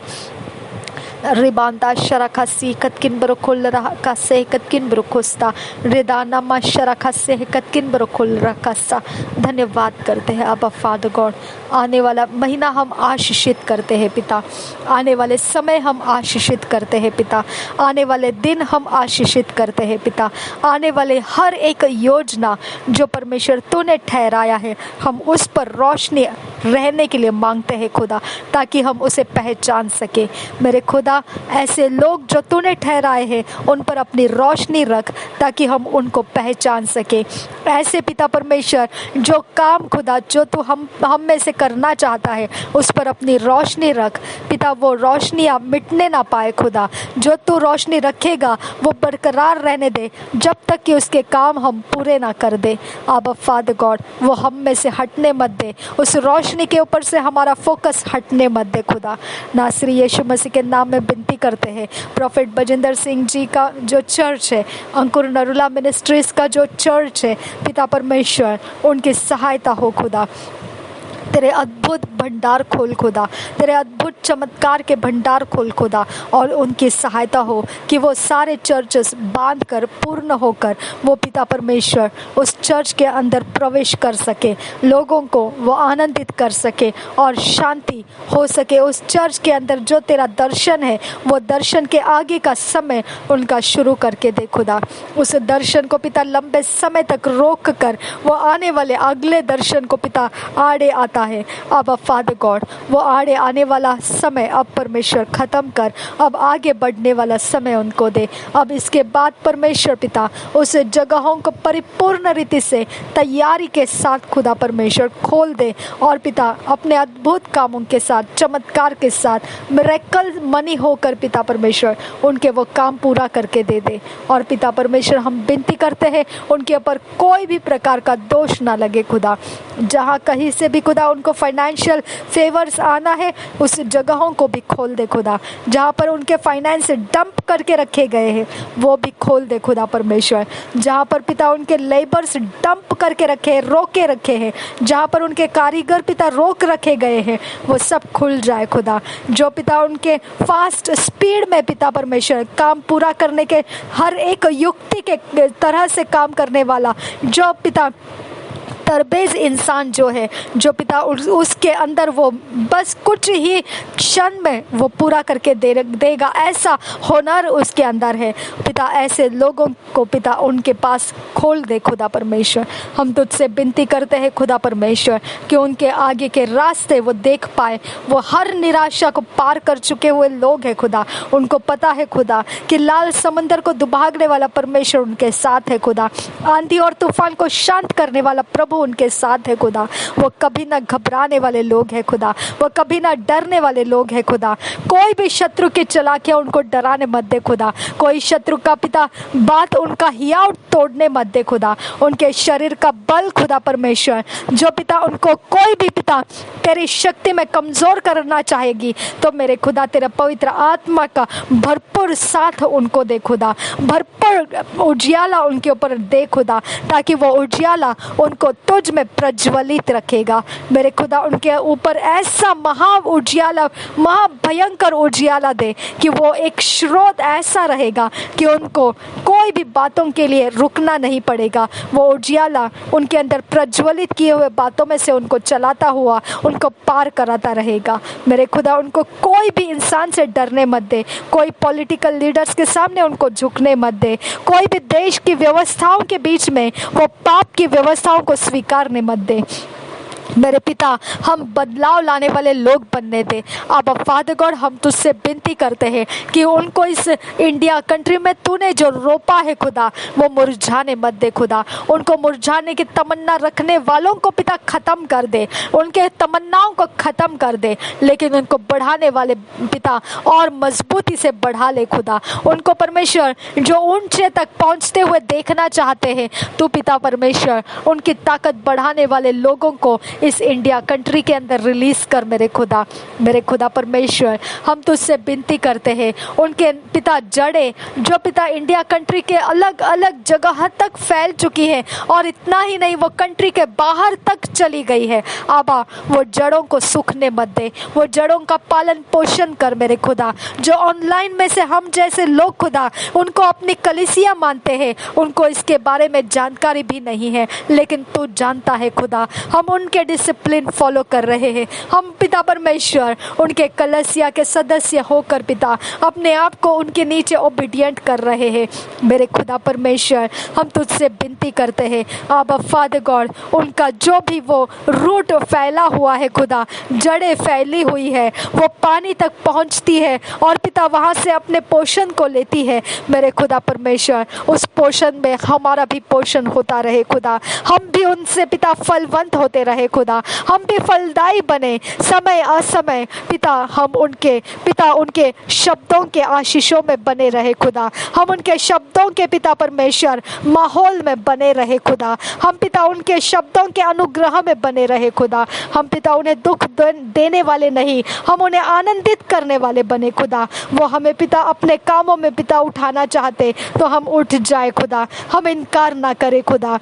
रिबांदा शराखसी कतकिन बरकोल रहा कसे कतकिन बरकोस्ता रिदाना मा शराखसे कतकिन बरकोल रखसा। धन्यवाद करते हैं अब्बा फादर गॉड। आने वाला महीना हम आशीषित करते हैं पिता, आने वाले समय हम आशीषित करते हैं पिता, आने वाले दिन हम आशीषित करते हैं पिता, आने वाले हर एक योजना जो परमेश्वर तूने ठहराया है हम उस पर रोशनी रहने के लिए मांगते हैं खुदा, ताकि हम उसे पहचान सके। मेरे खुदा ऐसे लोग जो तूने ठहराए हैं उन पर अपनी रोशनी रख ताकि हम उनको पहचान सके। ऐसे पिता परमेश्वर जो काम खुदा जो तू हम में से करना चाहता है उस पर अपनी रोशनी रख पिता, वो रोशनियाँ मिटने ना पाए खुदा। जो तू रोशनी रखेगा वो बरकरार रहने दे जब तक कि उसके काम हम पूरे ना कर दे। अब्बा फादर गॉड, वो हम में से हटने मत दे, उस रोशनी के ऊपर से हमारा फोकस हटने मत दे खुदा। नासरी यीशु मसीह के नाम में विनती करते हैं। प्रॉफेट बजिंदर सिंह जी का जो चर्च है, अंकुर नरुला मिनिस्ट्रीज का जो चर्च है पिता परमेश्वर, उनकी सहायता हो खुदा। तेरे अद्भुत भंडार खोल खुदा, तेरे अद्भुत चमत्कार के भंडार खोल खुदा, और उनकी सहायता हो कि वो सारे चर्चेस बांध कर पूर्ण होकर वो पिता परमेश्वर उस चर्च के अंदर प्रवेश कर सके, लोगों को वो आनंदित कर सके और शांति हो सके उस चर्च के अंदर। जो तेरा दर्शन है वो दर्शन के आगे का समय उनका शुरू करके दे खुदा। उस दर्शन को पिता लंबे समय तक रोक कर वो आने वाले अगले दर्शन को पिता आड़े आता है। अब फादर गॉड, वो आड़े आने वाला समय अब परमेश्वर खत्म कर, अब आगे बढ़ने वाला समय उनको दे। अब इसके बाद परमेश्वर पिता उस जगहों को परिपूर्ण रीति से तैयारी के साथ खुदा परमेश्वर खोल दे, और पिता अपने अद्भुत कामों के साथ, चमत्कार के साथ, मिरेकल मनी होकर पिता परमेश्वर उनके वो काम पूरा करके दे दे। और पिता परमेश्वर हम विनती करते हैं उनके ऊपर कोई भी प्रकार का दोष ना लगे खुदा। जहाँ कहीं से भी खुदा उनको फाइनेंशियल फेवर्स आना है उस जगहों को भी खोल दे खुदा। जहाँ पर उनके फाइनेंस डंप करके रखे गए हैं वो भी खोल दे खुदा परमेश्वर। जहाँ पर पिता उनके लेबर्स डंप करके रखे हैं, रोके रखे हैं, जहाँ पर उनके कारीगर पिता रोक रखे गए हैं वो सब खुल जाए खुदा। जो पिता उनके फास्ट स्पीड में पिता परमेश्वर काम पूरा करने के हर एक युक्ति के तरह से काम करने वाला जो पिता तरबेज इंसान जो है, जो पिता उसके अंदर वो बस कुछ ही क्षण में वो पूरा करके देगा, ऐसा हुनर उसके अंदर है पिता। ऐसे लोगों को पिता उनके पास खोल दे खुदा परमेश्वर। हम तुझसे विनती करते हैं खुदा परमेश्वर कि उनके आगे के रास्ते वो देख पाए। वो हर निराशा को पार कर चुके हुए लोग हैं खुदा। उनको पता है खुदा कि लाल समंदर को दुभागने वाला परमेश्वर उनके साथ है खुदा। आंधी और तूफान को शांत करने वाला प्रभु उनके साथ है खुदा। वो कभी ना घबराने वाले लोग हैं खुदा, वो कभी ना डरने वाले लोग हैं खुदा। कोई भी शत्रु की चालाकियां उनको डराने मत दे खुदा। कोई शत्रु का पिता बात उनका हियाव तोड़ने मत दे खुदा। उनके शरीर का बल खुदा परमेश्वर जो पिता उनको कोई भी पिता तेरी शक्ति में कमजोर करना चाहेगी तो मेरे खुदा तेरे पवित्र आत्मा का भरपूर साथ उनको दे खुदा। भरपूर उजियाला उनके ऊपर दे खुदा, ताकि वो उजियाला उनको तुझ में प्रज्वलित रखेगा। मेरे खुदा उनके ऊपर ऐसा महा उजियाला, महाभयंकर उजियाला दे कि वो एक स्रोत ऐसा रहेगा कि उनको कोई भी बातों के लिए रुकना नहीं पड़ेगा। वो उजियाला उनके अंदर प्रज्वलित किए हुए बातों में से उनको चलाता हुआ उनको पार कराता रहेगा। मेरे खुदा उनको कोई भी इंसान से डरने मत दे, कोई पॉलिटिकल लीडर्स के सामने उनको झुकने मत दे, कोई भी देश की व्यवस्थाओं के बीच में वो पाप की व्यवस्थाओं को स्वीकारने मत दे। मेरे पिता, हम बदलाव लाने वाले लोग बनने दे। अब फादर गॉड, हम तुझसे विनती करते हैं कि उनको इस इंडिया कंट्री में तूने जो रोपा है खुदा, वो मुरझाने मत दे खुदा। उनको मुरझाने की तमन्ना रखने वालों को पिता ख़त्म कर दे, उनके तमन्नाओं को ख़त्म कर दे, लेकिन उनको बढ़ाने वाले पिता और मजबूती से बढ़ा ले खुदा। उनको परमेश्वर जो ऊंचे तक पहुंचते हुए देखना चाहते हैं, तू पिता परमेश्वर उनकी ताकत बढ़ाने वाले लोगों को इस इंडिया कंट्री के अंदर रिलीज कर मेरे खुदा परमेश्वर। हम तुझसे विनती करते हैं, उनके पिता जड़े जो पिता इंडिया कंट्री के अलग अलग जगह तक फैल चुकी है, और इतना ही नहीं, वो कंट्री के बाहर तक चली गई है। आबा, वो जड़ों को सूखने मत दे, वो जड़ों का पालन पोषण कर मेरे खुदा। जो ऑनलाइन में से हम जैसे लोग खुदा, उनको अपनी कलीसिया मानते हैं, उनको इसके बारे में जानकारी भी नहीं है, लेकिन तू जानता है खुदा। हम उनके डिसिप्लिन फॉलो कर रहे हैं। हम पिता परमेश्वर उनके कलीसिया के सदस्य होकर पिता अपने आप को उनके नीचे ओबीडिएंट कर रहे हैं। मेरे खुदा परमेश्वर, हम तुझसे विनती करते हैं, आबा फादर गॉड, उनका जो भी वो रूट फैला हुआ है खुदा, जड़ें फैली हुई है, वो पानी तक पहुंचती है और पिता वहां से अपने पोषण को लेती है। मेरे खुदा परमेश्वर, उस पोषण में हमारा भी पोषण होता रहे खुदा। हम भी उनसे पिता फलवंत होते रहे खुदा, हम भी फलदायी बने समय असमय पिता। हम उनके शब्दों के आशीषों में बने रहे खुदा। हम उनके शब्दों के पिता परमेश्वर माहौल में बने रहे खुदा। हम पिता उनके शब्दों के अनुग्रह में बने रहे खुदा। हम पिता उन्हें दुख देने वाले नहीं, हम उन्हें आनंदित करने वाले बने खुदा। वो हमें पिता अपने कामों में पिता उठाना चाहते तो हम उठ जाए खुदा, हम इनकार ना करें खुदा।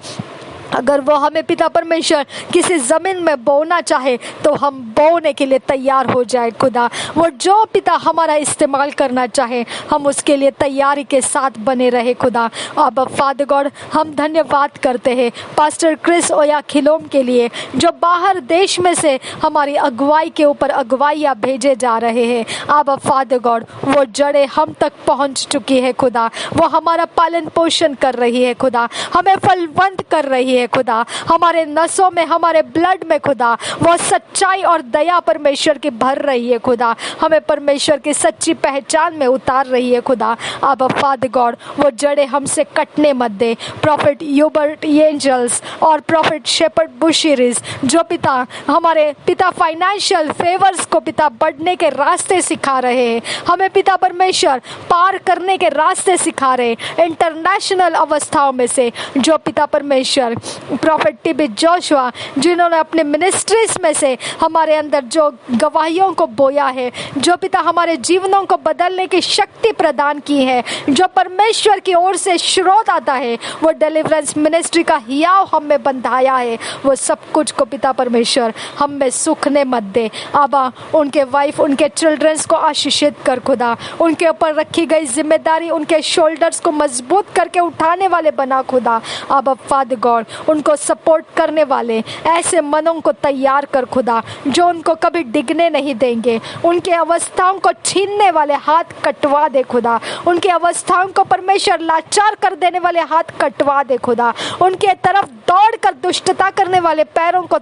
अगर वो हमें पिता परमेश्वर किसी ज़मीन में बोना चाहे तो हम बोने के लिए तैयार हो जाए खुदा। वो जो पिता हमारा इस्तेमाल करना चाहे, हम उसके लिए तैयारी के साथ बने रहे खुदा। अब फादर गॉड, हम धन्यवाद करते हैं पास्टर क्रिस ओयाखिलोम के लिए, जो बाहर देश में से हमारी अगुवाई के ऊपर अगुवाइयाँ भेजे जा रहे हैं। अब फादर गॉड, वो जड़ें हम तक पहुँच चुकी है खुदा, वो हमारा पालन पोषण कर रही है खुदा, हमें फलवंत कर रही है खुदा। हमारे नसों में, हमारे ब्लड में खुदा, वो सच्चाई और दया परमेश्वर की भर रही है खुदा, हमें परमेश्वर की सच्ची पहचान में उतार रही है खुदा। अब फादर गॉड, वो जड़ें हमसे कटने मत दे। प्रॉफिट यूबर्ट एंजल्स और प्रॉफिट शेपर्ड बुशीरीज, जो पिता हमारे पिता फाइनेंशियल फेवर्स को पिता बढ़ने के रास्ते सिखा रहे हैं, हमें पिता परमेश्वर पार करने के रास्ते सिखा रहे, इंटरनेशनल अवस्थाओं में से, जो पिता परमेश्वर प्रॉफिट टीबी जोशुआ, जिन्होंने अपने मिनिस्ट्रीज में से हमारे अंदर जो गवाहियों को बोया है, जो पिता हमारे जीवनों को बदलने की शक्ति प्रदान की है, जो परमेश्वर की ओर से स्रोत आता है, वो डिलीवरेंस मिनिस्ट्री का हियाव हम में बंधाया है, वो सब कुछ को पिता परमेश्वर हम में सूखने मत दे। आबा, उनके वाइफ, उनके चिल्ड्रंस को आशीषित कर खुदा, उनके ऊपर रखी गई जिम्मेदारी, उनके शोल्डर्स को मजबूत करके उठाने वाले बना खुदा। आबा फादर गॉड, उनको सपोर्ट करने वाले ऐसे मनों को तैयार कर खुदा, जो उनको कभी डिगने नहीं देंगे। उनके अवस्थाओं को छीनने वाले हाथ कटवा दे खुदा, उनकी अवस्थाओं को परमेश्वर लाचार कर देने वाले हाथ कटवा दे खुदा, उनके तरफ दौड़ कर दुष्टता करने वाले पैरों को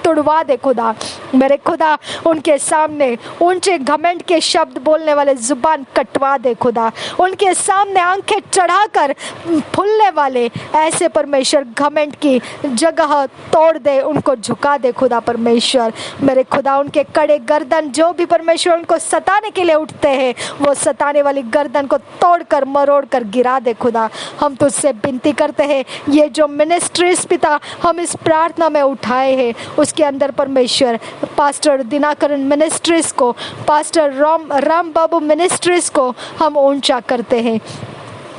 तुड़वा दे खुदा। मेरे खुदा, उनके सामने ऊंचे घमंड के शब्द बोलने वाले जुबान कटवा दे खुदा, उनके सामने आंखें चढ़ाकर फूलने वाले ऐसे परमेश्वर घमंड की जगह तोड़ दे, उनको झुका दे खुदा परमेश्वर। मेरे खुदा, उनके कड़े गर्दन जो भी परमेश्वर उनको सताने के लिए उठते हैं, वो सताने वाली गर्दन को तोड़कर मरोड़ कर गिरा दे खुदा। हम तुझसे विनती करते हैं, ये जो मिनिस्ट्रीज पिता हम इस प्रार्थना में उठाए हैं, उसके अंदर परमेश्वर पास्टर दिनाकरण मिनिस्ट्रीज को, पास्टर राम बाबू मिनिस्ट्रीज को हम ऊंचा करते हैं।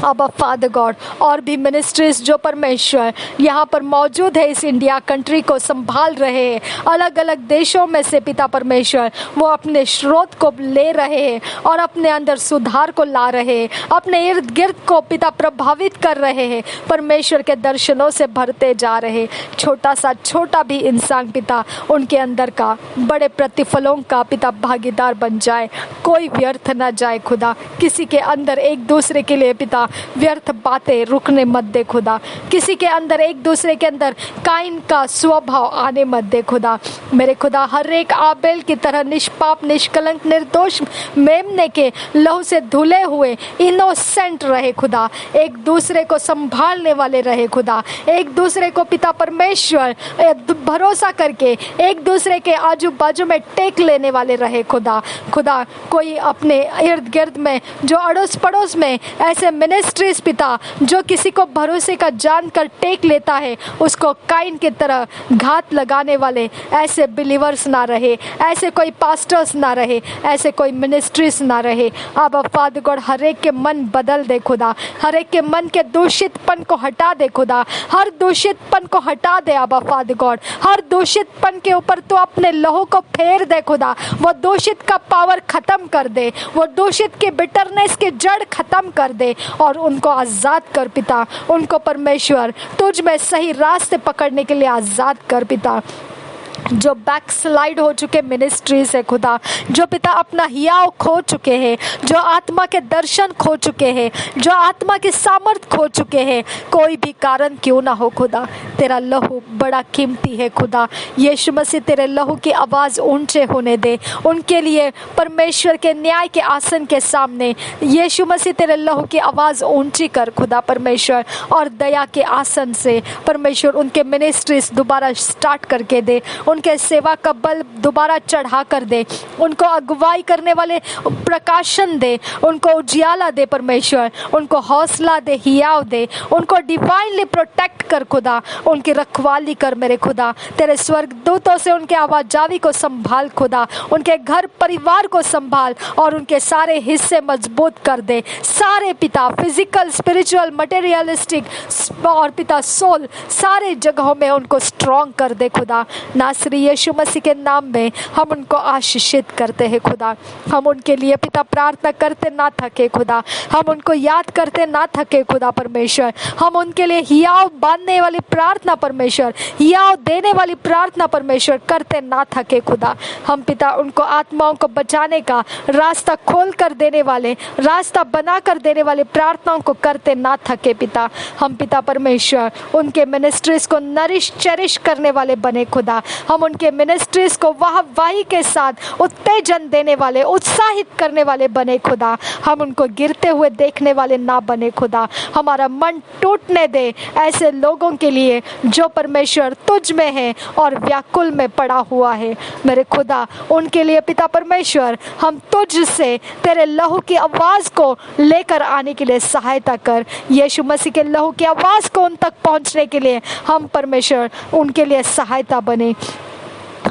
अब फादर गॉड, और भी मिनिस्ट्रीज जो परमेश्वर यहाँ पर मौजूद है, इस इंडिया कंट्री को संभाल रहे हैं, अलग अलग देशों में से पिता परमेश्वर वो अपने स्रोत को ले रहे हैं और अपने अंदर सुधार को ला रहे हैं, अपने इर्द गिर्द को पिता प्रभावित कर रहे हैं, परमेश्वर के दर्शनों से भरते जा रहे। छोटा सा छोटा भी इंसान पिता उनके अंदर का बड़े प्रतिफलों का पिता भागीदार बन जाए, कोई व्यर्थ ना जाए खुदा। किसी के अंदर एक दूसरे के लिए पिता व्यर्थ बातें रुकने मत दे खुदा। किसी के अंदर, एक दूसरे के अंदर काइन का स्वभाव आने मत दे खुदा। मेरे खुदा, हर एक आबेल की तरह निष्पाप, निष्कलंक, निर्दोष मेमने के लहू से धुले हुए इनोसेंट रहे खुदा। एक दूसरे को संभालने वाले रहे खुदा। एक दूसरे को पिता परमेश्वर भरोसा करके एक दूसरे के आजू बाजू में टेक लेने वाले रहे खुदा। खुदा, कोई अपने इर्द गिर्द में, जो अड़ोस पड़ोस में ऐसे मिनिस्ट्रीज पिता, जो किसी को भरोसे का जानकर टेक लेता है, उसको काइन की तरह घात लगाने वाले ऐसे बिलीवर्स ना रहे, ऐसे कोई पास्टर्स ना रहे, ऐसे कोई मिनिस्ट्रीज ना रहे। अब फादर गॉड, हर एक के मन बदल दे खुदा। हर एक के मन के दूषितपन को हटा दे खुदा। हर दूषितपन को हटा दे अब फादर गॉड। हर दूषितपन के ऊपर तो अपने लहू को फेर दे खुदा। वो दूषित का पावर खत्म कर दे, वो दूषित के बिटरनेस के जड़ खत्म कर दे और उनको आजाद कर पिता। उनको परमेश्वर तुझ में सही रास्ते पकड़ने के लिए आजाद कर पिता। जो बैकस्लाइड हो चुके मिनिस्ट्रीज है खुदा, जो पिता अपना हियाव खो चुके हैं, जो आत्मा के दर्शन खो चुके हैं, जो आत्मा की सामर्थ खो चुके हैं, कोई भी कारण क्यों ना हो खुदा, तेरा लहू बड़ा कीमती है खुदा। यीशु मसीह, तेरे लहू की आवाज़ ऊंचे होने दे उनके लिए परमेश्वर के न्याय के आसन के सामने। यीशु मसीह, तेरे लहू की आवाज़ ऊंची कर खुदा परमेश्वर, और दया के आसन से परमेश्वर उनके मिनिस्ट्रीज दोबारा स्टार्ट करके दे। उनके सेवा का बल दोबारा चढ़ा कर दे। उनको अगुवाई करने वाले प्रकाशन दे, उनको उजियाला दे परमेश्वर, उनको हौसला दे, हियाव दे, उनको डिवाइनली प्रोटेक्ट कर खुदा। उनकी रखवाली कर मेरे खुदा। तेरे स्वर्गदूतों से उनके आवाजावी को संभाल खुदा। उनके घर परिवार को संभाल और उनके सारे हिस्से मजबूत कर दे। सारे पिता, फिजिकल, स्पिरिचुअल, मटेरियलिस्टिक और पिता सोल, सारे जगहों में उनको स्ट्रॉन्ग कर दे खुदा। नासरी यीशु मसीह के नाम में हम उनको आशीषित करते हैं खुदा। हम उनके लिए पिता प्रार्थना करते ना थके खुदा। हम उनको याद करते ना थके खुदा परमेश्वर। हम उनके लिए हियाव बांधने वाली प्रार्थना परमेश्वर, हियाव देने वाली प्रार्थना परमेश्वर करते ना थके खुदा। हम पिता उनको आत्माओं को बचाने का रास्ता खोल कर देने वाले, रास्ता बना कर देने वाले प्रार्थनाओं को करते ना थके पिता। हम पिता परमेश्वर उनके मिनिस्ट्रीज को नरिश चेरिश करने वाले बने खुदा। हम उनके मिनिस्ट्रीज को वाहवाही के साथ उत्तेजन देने वाले, उत्साहित करने वाले बने खुदा। हम उनको गिरते हुए देखने वाले ना बने खुदा। हमारा मन टूटने दे ऐसे लोगों के लिए जो परमेश्वर तुझ में है और व्याकुल में पड़ा हुआ है मेरे खुदा। उनके लिए पिता परमेश्वर हम तुझ से तेरे लहू की आवाज़ को लेकर आने के लिए सहायता कर। यीशु मसीह के लहू की आवाज़ को उन तक पहुंचने के लिए हम परमेश्वर उनके लिए सहायता बने।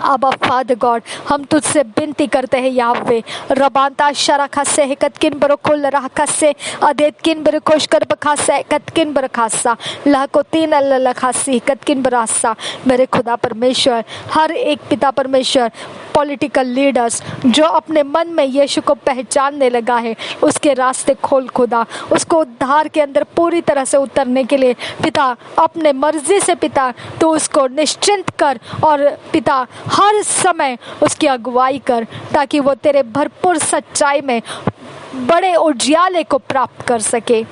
अब फादर गॉड, हम तुझसे विनती करते हैं यावे रबांता शराखा से हिकतकिन बरकुल राखा से अदेतकिन बरकोश कर बखासा कतकिन बरखासा लहको तीन लखासी हिकतकिन बरासा। मेरे खुदा परमेश्वर, हर एक पिता परमेश्वर पॉलिटिकल लीडर्स जो अपने मन में यीशु को पहचानने लगा है, उसके रास्ते खोल खुदा। उसको उद्धार के अंदर पूरी तरह से उतरने के लिए पिता अपने मर्जी से पिता तो उसको निश्चिंत कर और पिता हर समय उसकी अगुवाई कर, ताकि वो तेरे भरपूर सच्चाई में बड़े उजियाले को प्राप्त कर सके।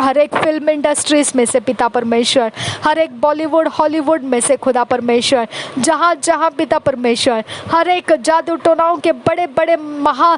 हर एक फिल्म इंडस्ट्रीज में से पिता परमेश्वर, हर एक बॉलीवुड हॉलीवुड में से खुदा परमेश्वर, जहाँ जहाँ पिता परमेश्वर, हर एक जादू टोनाओं के बड़े बड़े महा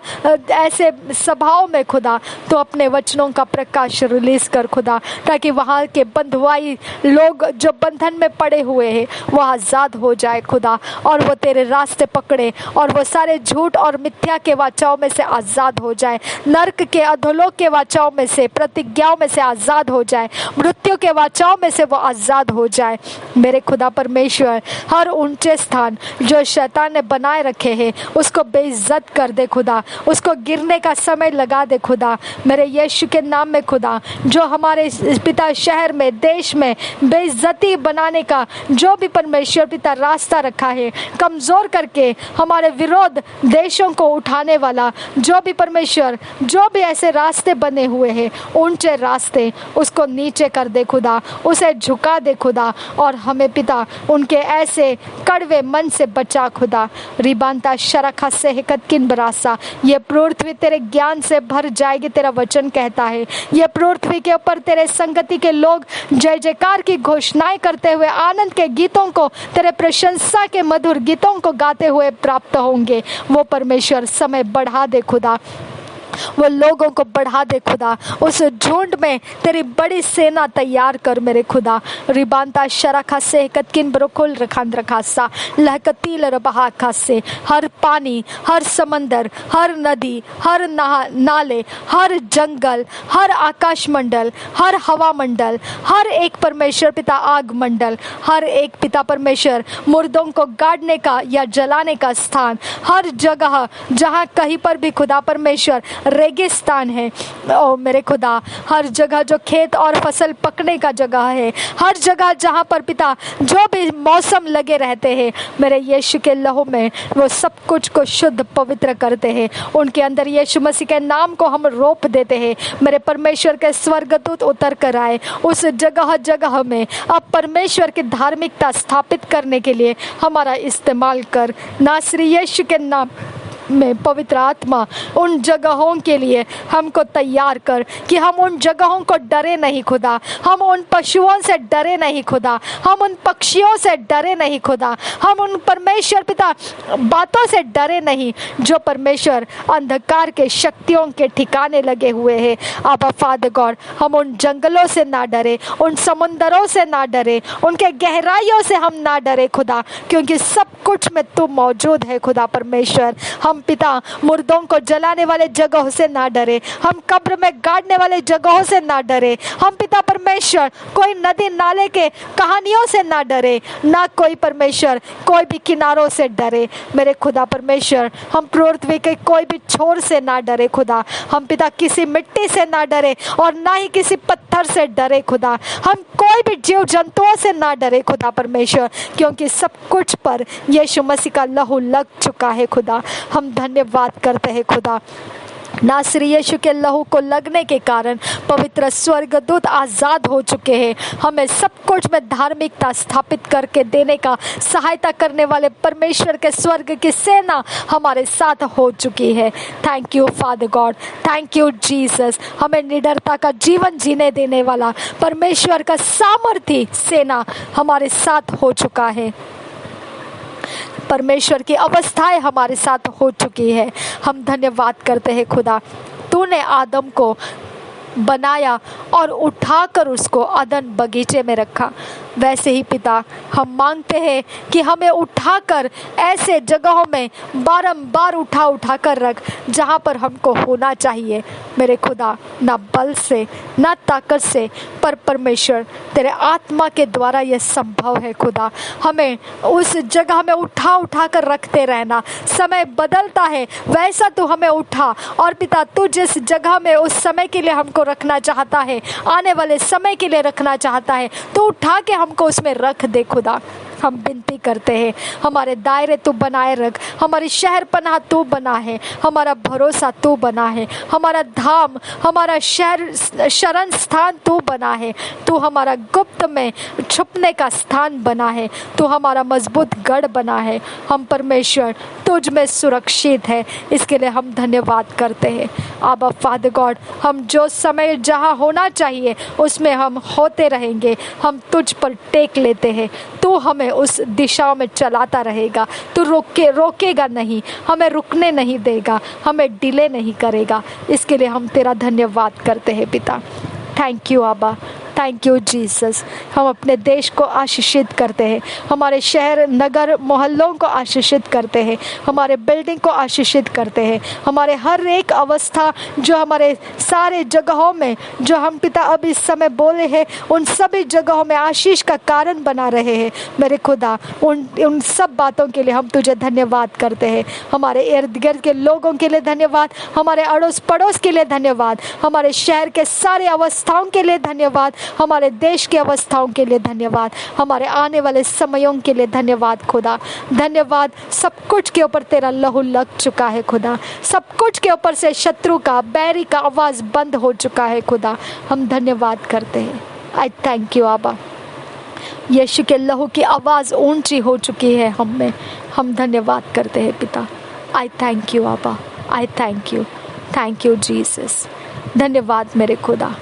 ऐसे सभाओं में खुदा तो अपने वचनों का प्रकाश रिलीज कर खुदा, ताकि वहाँ के बंधुआई लोग जो बंधन में पड़े हुए हैं वो आज़ाद हो जाए खुदा, और वो तेरे रास्ते पकड़े और वो सारे झूठ और मिथ्या के वाचाओं में से आज़ाद हो जाए, नर्क के अधोलोक के वाचाओं में से, प्रतिज्ञाओं में से आज़ाद हो जाए, मृत्यु के वाचाओं में से वो आज़ाद हो जाए। मेरे खुदा परमेश्वर, हर ऊंचे स्थान जो शैतान ने बनाए रखे हैं उसको बेइज्जत कर दे खुदा, उसको गिरने का समय लगा दे खुदा। मेरे यीशु के नाम में खुदा, जो हमारे पिता शहर में, देश में बेइज्जती बनाने का जो भी परमेश्वर पिता रास्ता रखा है, कमज़ोर करके हमारे विरोध देशों को उठाने वाला जो भी परमेश्वर, जो भी ऐसे रास्ते बने हुए हैं, ऊंचे रास्ते दे, उसको नीचे कर दे खुदा, उसे झुका दे खुदा, और हमें पिता उनके ऐसे कड़वे मन से बचा खुदा। रिबांता शरखा से हिकत किन बरासा, ये पृथ्वी तेरे ज्ञान से भर जाएगी, तेरा वचन कहता है। ये पृथ्वी के ऊपर तेरे संगति के लोग जय जयकार की घोषणाएं करते हुए आनंद के गीतों को, तेरे प्रशंसा के मधुर गीतों को गाते हुए प्राप्त होंगे। वो परमेश्वर समय बढ़ा दे खुदा, वो लोगों को बढ़ा दे खुदा, उस झुंड में तेरी बड़ी सेना तैयार कर मेरे खुदा। रिबांता शराखा से कतकिन ब्रोकुल रखांद रखासा लहकतील रबहा से, हर पानी, हर समंदर, हर नदी, हर नाले, हर जंगल, हर आकाश मंडल, हर हवा मंडल, हर एक परमेश्वर पिता आग मंडल, हर एक पिता परमेश्वर मुर्दों को गाड़ने का या जलाने का स्थान, हर जगह जहाँ कहीं पर भी खुदा परमेश्वर रेगिस्तान है, ओ मेरे खुदा, हर जगह जो खेत और फसल पकने का जगह है, हर जगह जहाँ पर पिता जो भी मौसम लगे रहते हैं, मेरे यीशु के लहू में वो सब कुछ को शुद्ध पवित्र करते हैं। उनके अंदर यीशु मसीह के नाम को हम रोप देते हैं। मेरे परमेश्वर के स्वर्गदूत उतर कर आए उस जगह जगह में, अब परमेश्वर की धार्मिकता स्थापित करने के लिए हमारा इस्तेमाल कर। नासरी यीशु के नाम में पवित्र आत्मा उन जगहों के लिए हमको तैयार कर कि हम उन जगहों को डरे नहीं खुदा, हम उन पशुओं से डरे नहीं खुदा, हम उन पक्षियों से डरे नहीं खुदा, हम उन परमेश्वर पिता बातों से डरे नहीं जो परमेश्वर अंधकार के शक्तियों के ठिकाने लगे हुए हैं। आबा फादर गॉड, हम उन जंगलों से ना डरे, उन समुंदरों से ना डरे, उनके गहराइयों से हम ना डरे खुदा, क्योंकि सब कुछ में तू मौजूद है खुदा परमेश्वर। हम पिता मुर्दों को जलाने वाले जगहों से ना डरे, हम कब्र में गाड़ने वाले जगहों से ना डरे, हम पिता परमेश्वर कोई नदी नाले के कहानियों से ना डरे, ना कोई परमेश्वर कोई भी किनारों से डरे। मेरे खुदा परमेश्वर, हम पृथ्वी के कोई भी छोर से ना डरे खुदा, हम पिता किसी मिट्टी से ना डरे और ना ही किसी पत्थर से डरे खुदा, हम कोई भी जीव जंतुओं से ना डरे खुदा परमेश्वर, क्योंकि सब कुछ पर यीशु मसीह का लहू लग चुका है खुदा। हम धन्यवाद करते हैं खुदा, नासरी यीशु के लहू को लगने के कारण पवित्र स्वर्गदूत आज़ाद हो चुके हैं। हमें सब कुछ में धार्मिकता स्थापित करके देने का सहायता करने वाले परमेश्वर के स्वर्ग की सेना हमारे साथ हो चुकी है। Thank you father God, thank you Jesus. हमें निडरता का जीवन जीने देने वाला परमेश्वर का सामर्थी सेना हमारे साथ हो चुका है। परमेश्वर की अवस्थाएं हमारे साथ हो चुकी है। हम धन्यवाद करते हैं खुदा, तूने आदम को बनाया और उठाकर उसको अदन बगीचे में रखा। वैसे ही पिता, हम मांगते हैं कि हमें उठाकर ऐसे जगहों में बारंबार उठा कर रख जहाँ पर हमको होना चाहिए। मेरे खुदा, ना बल से ना ताकत से, पर परमेश्वर तेरे आत्मा के द्वारा यह संभव है खुदा। हमें उस जगह में उठा कर रखते रहना। समय बदलता है, वैसा तू हमें उठा, और पिता तू जिस जगह में उस समय के लिए हमको रखना चाहता है, आने वाले समय के लिए रखना चाहता है, तो उठा के हमको उसमें रख दे खुदा। हम विनती करते हैं, हमारे दायरे तू बनाए रख, हमारी शहर पनाह तू बना है, हमारा भरोसा तू बना है, हमारा धाम, हमारा शहर शरण स्थान तू बना है, तू हमारा गुप्त में छुपने का स्थान बना है, तू हमारा मजबूत गढ़ बना है। हम परमेश्वर तुझ में सुरक्षित है, इसके लिए हम धन्यवाद करते हैं। आबा फादर गॉड, हम जो समय जहाँ होना चाहिए उसमें हम होते रहेंगे। हम तुझ पर टेक लेते हैं, तू हमें उस दिशा में चलाता रहेगा, तू रोकेगा नहीं, हमें रुकने नहीं देगा, हमें डिले नहीं करेगा। इसके लिए हम तेरा धन्यवाद करते हैं पिता। थैंक यू आबा, थैंक यू जीसस। हम अपने देश को आशीषित करते हैं, हमारे शहर नगर मोहल्लों को आशीषित करते हैं, हमारे बिल्डिंग को आशीषित करते हैं, हमारे हर एक अवस्था जो हमारे सारे जगहों में जो हम पिता अब इस समय बोले हैं, उन सभी जगहों में आशीष का कारण बना रहे हैं। मेरे खुदा, उन सब बातों के लिए हम तुझे धन्यवाद करते हैं। हमारे इर्द गिर्द के लोगों के लिए धन्यवाद, हमारे अड़ोस पड़ोस के लिए धन्यवाद, हमारे शहर के सारे अवस्थाओं के लिए धन्यवाद, हमारे देश की अवस्थाओं के लिए धन्यवाद, हमारे आने वाले समयों के लिए धन्यवाद खुदा। धन्यवाद, सब कुछ के ऊपर तेरा लहू लग चुका है खुदा। सब कुछ के ऊपर से शत्रु का, बैरी का आवाज़ बंद हो चुका है खुदा। हम धन्यवाद करते हैं। आई थैंक यू आबा। यीशु के लहू की आवाज़ ऊंची हो चुकी है हम में। हम धन्यवाद करते हैं पिता। आई थैंक यू आबा। I thank you. Thank you Jesus. धन्यवाद मेरे खुदा।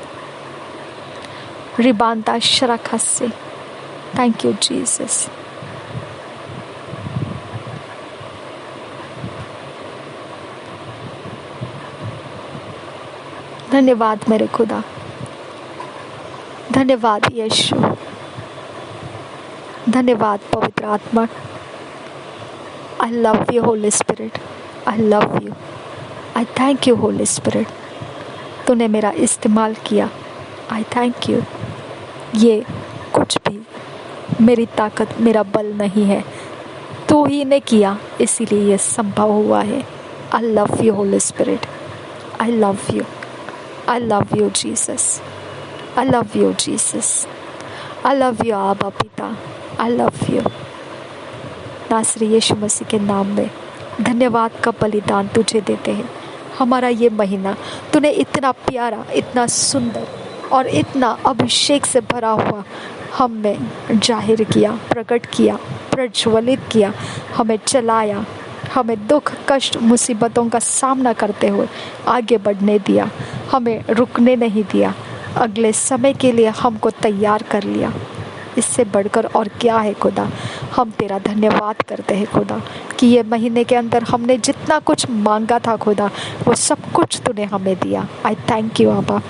रिबांता शराखसे। Thank you Jesus. धन्यवाद मेरे खुदा। धन्यवाद यीशु। धन्यवाद पवित्र आत्मा। I love you Holy Spirit. I love you. I thank you Holy Spirit. तूने मेरा इस्तेमाल किया। I thank you. ये कुछ भी मेरी ताकत, मेरा बल नहीं है, तू ही ने किया, इसीलिए ये संभव हुआ है। I love you Holy Spirit. I love you. I love you Jesus. I love you Jesus. I love you आबा पिता। I love you. नासरी यीशु मसीह के नाम में धन्यवाद का बलिदान तुझे देते हैं। हमारा ये महीना तूने इतना प्यारा, इतना सुंदर और इतना अभिषेक से भरा हुआ हम में जाहिर किया, प्रकट किया, प्रज्वलित किया, हमें चलाया, हमें दुख, कष्ट, मुसीबतों का सामना करते हुए आगे बढ़ने दिया, हमें रुकने नहीं दिया, अगले समय के लिए हमको तैयार कर लिया। इससे बढ़कर और क्या है खुदा। हम तेरा धन्यवाद करते हैं खुदा कि ये महीने के अंदर हमने जितना कुछ मांगा था खुदा, वो सब कुछ तूने हमें दिया। आई थैंक यू आबा।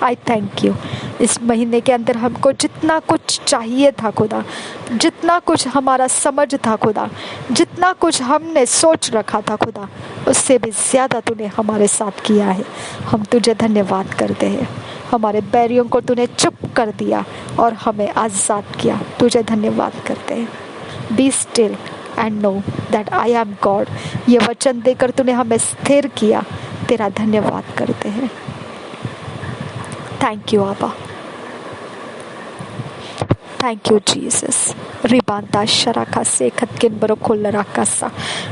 I thank you. इस महीने के अंदर हमको जितना कुछ चाहिए था खुदा, जितना कुछ हमारा समझ था खुदा, जितना कुछ हमने सोच रखा था खुदा, उससे भी ज़्यादा तूने हमारे साथ किया है। हम तुझे धन्यवाद करते हैं। हमारे बैरियों को तूने चुप कर दिया और हमें आज़ाद किया। तुझे धन्यवाद करते हैं। Be still and know that I am God. ये वचन देकर तूने हमें स्थिर किया। तेरा धन्यवाद करते हैं। थैंक यू आबा। Thank you Jesus. रिबांता शराखा से कतकिन बरोखुल राकासा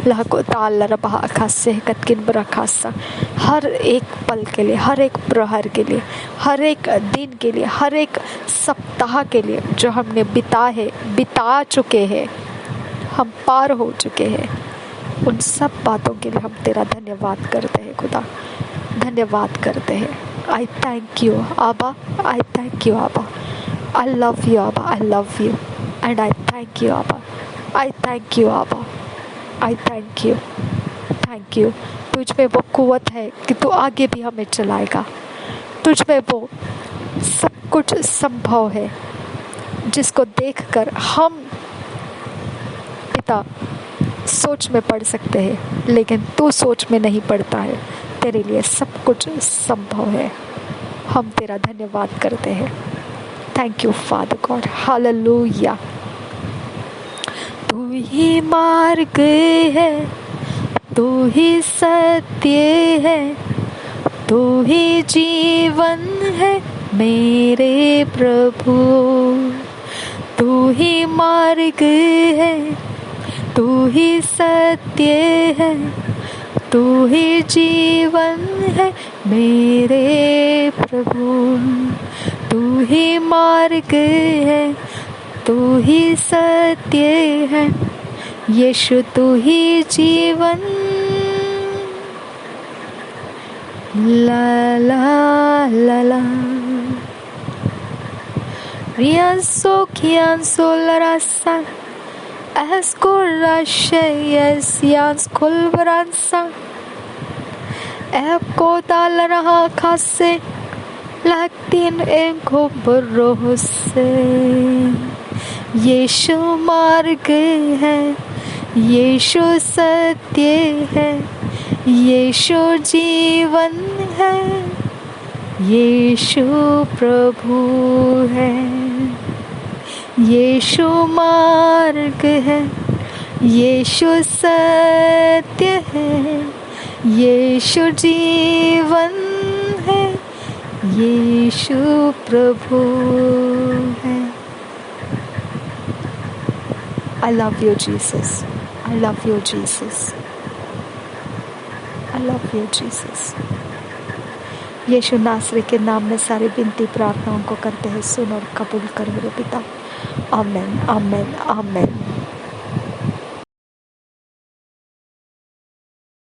लहको ताल रबा से कतकिन बराकासा। हर एक पल के लिए, हर एक प्रहर के लिए, हर एक दिन के लिए, हर एक सप्ताह के लिए जो हमने बिता चुके हैं, हम पार हो चुके हैं, उन सब बातों के लिए हम तेरा धन्यवाद करते हैं खुदा। धन्यवाद करते हैं। आई थैंक यू आबा। आई थैंक यू आबा। I love you Abba. I love you and I thank you Abba. I thank you Abba. I thank you. Thank you. तुझ में वो कुव्वत है कि तू आगे भी हमें चलाएगा। तुझ में वो सब कुछ संभव है जिसको देखकर हम पिता सोच में पड़ सकते हैं, लेकिन तू सोच में नहीं पड़ता है। तेरे लिए सब कुछ संभव है। हम तेरा धन्यवाद करते हैं। Thank you Father God. Hallelujah. तू ही मार्ग है, तू ही सत्य है, तू ही जीवन है मेरे प्रभु। तू ही मार्ग है, तू ही सत्य है, तू ही जीवन है मेरे प्रभु। तू ही मार्ग है, तू ही सत्य है, यीशु तू ही जीवन। ला ला ला ला rianso chianso la rasa escorrasce yes colveranza epco dal raha khasse Latin इनको बरोह से। यीशु मार्ग है, यीशु सत्य है, यीशु जीवन है, यीशु प्रभु है। यीशु मार्ग है, यीशु सत्य है, यीशु जीवन है, यीशु प्रभु है। I love you Jesus, I love you Jesus, I love you Jesus। यीशु नासरी के नाम में सारी विनती प्रार्थनाओं को करते हैं, सुन और कबूल कर मेरे पिता। आमेन, आमेन, आमेन।